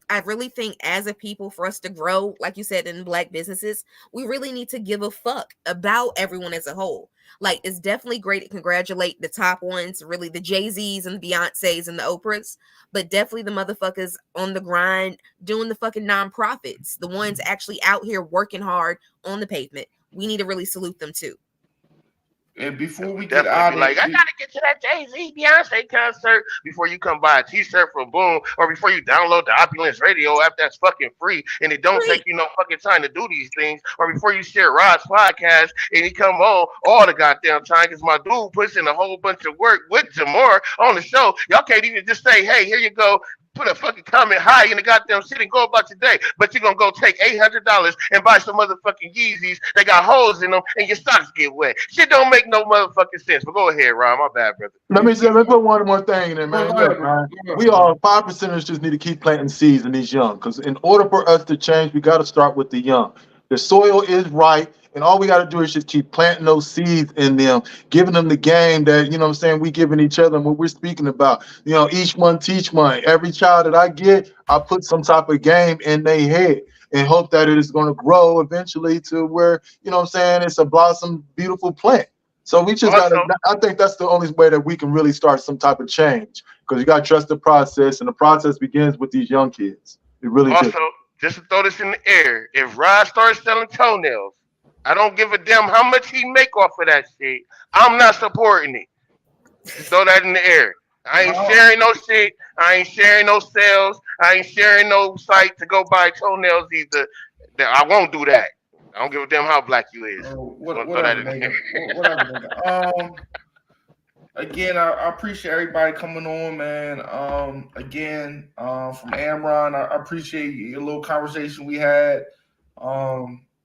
I really think as a people, for us to grow, like you said, in Black businesses, we really need to give a fuck about everyone as a whole. Like, it's definitely great to congratulate the top ones, really the Jay-Z's and the Beyonce's and the Oprahs, but definitely the motherfuckers on the grind doing the fucking nonprofits, the ones actually out here working hard on the pavement. We need to really salute them too. And before we get Definitely out be of like, I it, gotta get to that Jay-Z Beyonce concert before you come buy a t-shirt from Boom, or before you download the Opulence Radio app that's fucking free and it don't Right. take you no fucking time to do these things, or before you share Rod's podcast and he come on all the goddamn time because my dude puts in a whole bunch of work with Jamar on the show. Y'all can't even just say, hey, here you go. Put a fucking comment high in the goddamn shit and go about your day. But you're gonna go take $800 and buy some motherfucking Yeezys that got holes in them and your socks get wet. Shit don't make no motherfucking sense. But go ahead, Ron. My bad, brother. Let me put one more thing in there, man. Go ahead, Look, man, go ahead. we all 5%ers just need to keep planting seeds in these young, because in order for us to change, we got to start with the young. The soil is right, and all we got to do is just keep planting those seeds in them, giving them the game that, you know what I'm saying, we giving each other and what we're speaking about. You know, each one teach one. Every child that I get, I put some type of game in their head and hope that it is going to grow eventually to where, you know what I'm saying, it's a blossom, beautiful plant. So we just got to, I think that's the only way that we can really start some type of change, because you got to trust the process, and the process begins with these young kids. It really does. Also, just to throw this in the air, if Rod starts selling toenails, I don't give a damn how much he make off of that shit. I'm not supporting it. Just throw that in the air. I ain't sharing no shit. I ain't sharing no sales. I ain't sharing no site to go buy toenails either. I won't do that. I don't give a damn how black you is. Whatever, nigga. Whatever, nigga. Again, I appreciate everybody coming on, man. Again, from Amron, I appreciate your little conversation we had.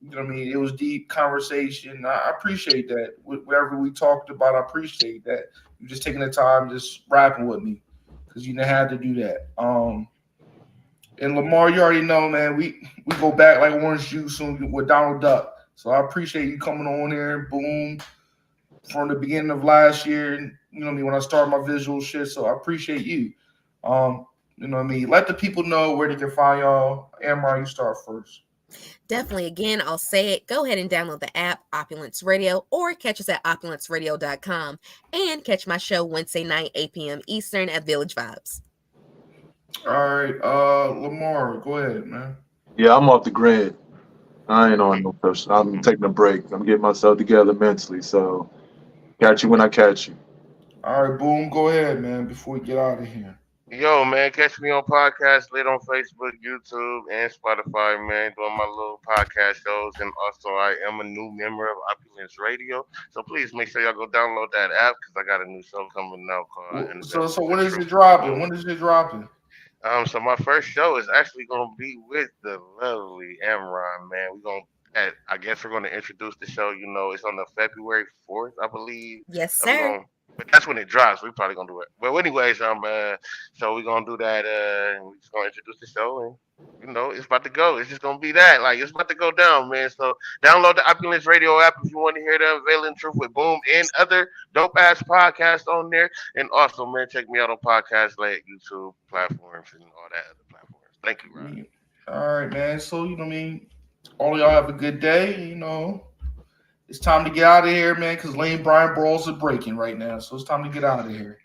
You know what I mean? It was deep conversation. I appreciate that. Whatever we talked about, I appreciate that. You just taking the time, just rapping with me, because you didn't have to do that. And Lamar, you already know, man, we go back like orange juice with Donald Duck. So I appreciate you coming on here, Boom, from the beginning of last year. You know what I mean? When I started my visual shit. So I appreciate you. You know what I mean? Let the people know where they can find y'all. Amron, you start first. Definitely. Again, I'll say it. Go ahead and download the app, Opulence Radio, or catch us at opulenceradio.com, and catch my show Wednesday night, 8 p.m. Eastern at Village Vibes. All right, Lamar, go ahead, man. Yeah, I'm off the grid. I ain't on no push. I'm taking a break. I'm getting myself together mentally. So catch you when I catch you. All right, Boom, go ahead, man, before we get out of here. Yo, man, catch me on Podcast Lit on Facebook, YouTube, and Spotify, man, doing my little podcast shows. And also, I am a new member of Opulence Radio. So please make sure y'all go download that app, because I got a new show coming out called So when is it dropping? When is it dropping? So my first show is actually gonna be with the lovely Amron, man. I guess we're gonna introduce the show. You know, it's on the February 4th, I believe. Yes, sir. But that's when it drops. We probably gonna do it. Well, anyways, so we're gonna do that. And we're just gonna introduce the show, and you know, it's about to go. It's just gonna be that. Like, it's about to go down, man. So download the Opulence Radio app if you want to hear the Unveiling Truth with Boom and other dope ass podcasts on there. And also, man, check me out on Podcast Lit, YouTube platforms, and all that other platforms. Thank you, Ryan. All right, man. So you know what I mean. All of y'all have a good day. You know, it's time to get out of here, man, because Lane Bryant balls are breaking right now. So it's time to get out of here.